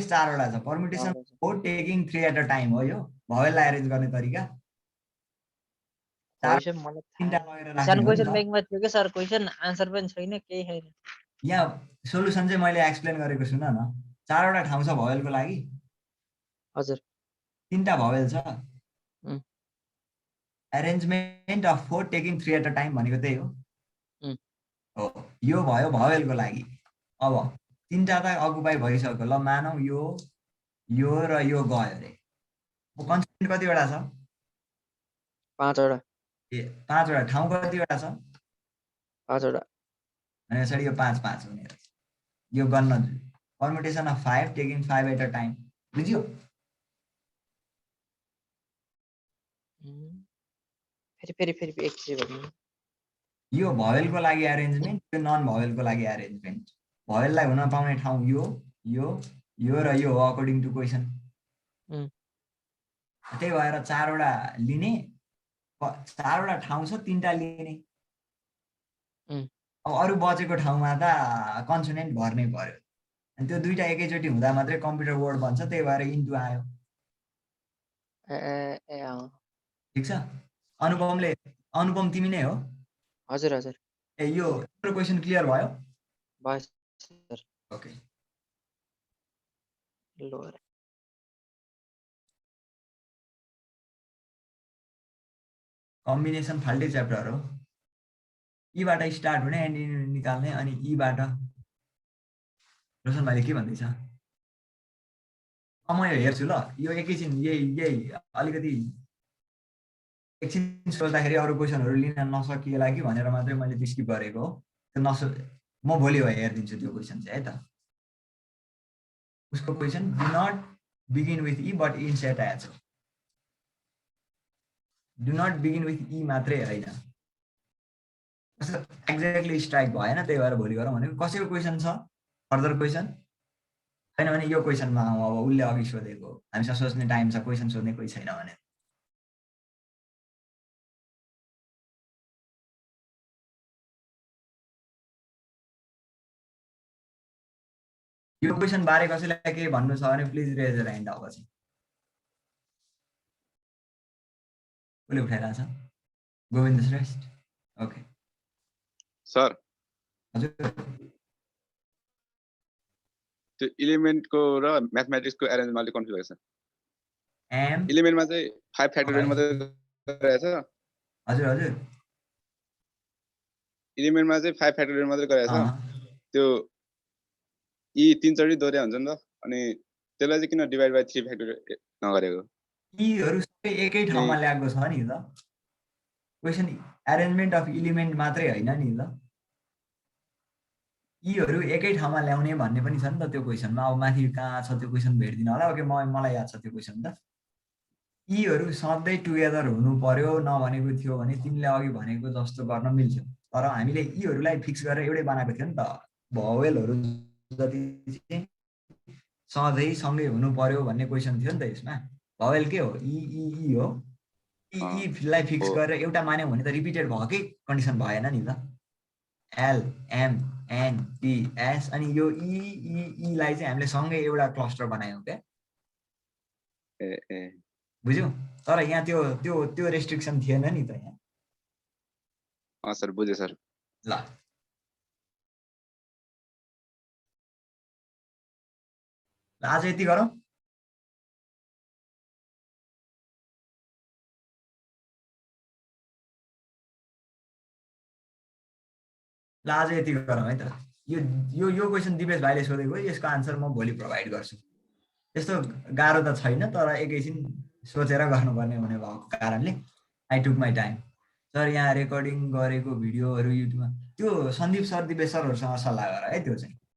4वटा छ परम्युटेसन हो टेकिङ 3 एट अ टाइम हो यो भवेललाई एरेन्ज गर्ने तरिका सर क्वेशन आन्सर पनि छैन केही छैन यहाँ सोलुसन चाहिँ मैले एक्सप्लेन गरेको सुन न 4वटा ठाउँ छ भवेलको लागि हजुर 3टा भवेल छ arrangement of 4 taking 3 at a time भनेको त्यही हो यो भयो भवेलको लागि अब 3टा त अकुपाई भइसक्यो ल मानौ यो र यो गयो अरे कन्सोनेन्ट कतिवटा छ 5वटा 5वटा ठाउँ कतिवटा छ 5वटा अनि यसरी यो 5 5 हुने रहेछ यो गर्न permutation of 5 taking 5 at a time बुझ्यो फेरि एकचोटि भन्नु यो भवेलको लागि एरेन्जमेन्ट यो नन भवेलको लागि एरेन्जमेन्ट भवेललाई हुन पाउने ठाउँ यो र यो हो अकर्डिङ टु क्वेशन त्यही भएर 4वटा लिने 4वटा ठाउँ छ 3टा लिने अब अरु बचेको ठाउँमा त कन्सोनेन्ट भर्नै पर्यो अनि त्यो दुईटा एकैचोटि हुँदा मात्रै कम्प्युटर वर्ड बन्छ त्यही भएर इन्टु आयो ठीक छ अनुपम तिमी नै हो हजुर ए यो क्वेशन क्लियर भयो सर ओके कम्बिनेसन फाल्टै च्याप्टर हो ईबाट स्टार्ट हुने एन्ड निकाल्ने अनि ईबाट रोशन भाइले के भन्दैछ म यो हेर्छु ल यो एकैछिन यही अलिकति एकछिन सोच्दाखेरि अरू क्वेसनहरू लिन नसकिएला कि भनेर मात्रै मैले स्किप गरेको हो त्यो म भोलि हेरिदिन्छु त्यो क्वेसन चाहिँ है त उसको question do not begin with E but insert आएछ do not begin with E मात्रै होइन एक्ज्याक्टली स्ट्राइक भएन त्यही भएर भोलि गरौँ भनेको कसैको क्वेसन छ फर्दर क्वेसन छैन भने यो क्वेसनमा आउँ अब उसले अघि सोधेको हामीसँग सोच्ने टाइम छ क्वेसन सोध्ने कोही छैन भने यो क्वेसन बारे कसैलाई केही भन्नु छ भने प्लिज रेज यर ह्यान्ड अब चाहिँ कसले उठाइरहेछ गोविन्द श्रेष्ठ ओके सर हजुर त्यो इलिमेन्टको र म्याथमेटिक्सको एरेन्जमा अलिक कन्फ्युज भएको छ एम इलिमेन्टमा चाहिँ 5 फ्याक्टोरियल मात्रै गरेछ हजुर हजुर इलिमेन्टमा चाहिँ 5 फ्याक्टोरियल मात्रै गरेछ त्यो ई 3 चोटि दोहोऱ्या हुन्छ नि त अनि त्यसलाई चाहिँ किन डिभाइड बाइ 3 फ्याक्टोरियल नगरेको यीहरू सबै एकै ठाउँमा ल्याएको छ नि त क्वेसन एरेन्जमेन्ट अफ इलिमेन्ट मात्रै होइन नि त यीहरू एकै ठाउँमा ल्याउने भन्ने पनि छ नि त त्यो क्वेसनमा अब माथि कहाँ छ त्यो क्वेसन भेट्दिन होला ओके मलाई याद छ त्यो क्वेसन त यीहरू सधैँ टुगेदर हुनु पर्यो नभनेको थियो भने तिमीले अघि भनेको जस्तो गर्न मिल्थ्यो तर हामीले यीहरूलाई फिक्स गरेर एउटै बनाएको थियो नि त भवेलहरू जति चाहिँ सधैँ सँगै हुनु पर्यो भन्ने क्वेसन थियो नि त यसमा भवेल के हो ई हो ईलाई फिक्स गरेर एउटा मान्यौ भने त रिपिटेड भएकै कन्डिसन भएन नि त L M N T S अनि यो ईलाई चाहिँ हामीले सँगै एउटा क्लस्टर बनायौँ क्या बुझ्यौ तर यहाँ त्यो रेस्ट्रिक्सन थिएन नि त यहाँ सर बुझेँ सर ल आज यति गरौँ ल आज यति गरौँ है त यो क्वेसन दिपेश भाइले सोधेको यसको आन्सर म भोलि प्रोभाइड गर्छु त्यस्तो गाह्रो त छैन तर एकैछिन सोचेर गर्नुपर्ने हुने भएको कारणले I took my time sir यहाँ रेकर्डिङ गरेको भिडियोहरू युट्युबमा त्यो सन्दीप सर दिपेश सरहरूसँग सल्लाह गर है त्यो चाहिँ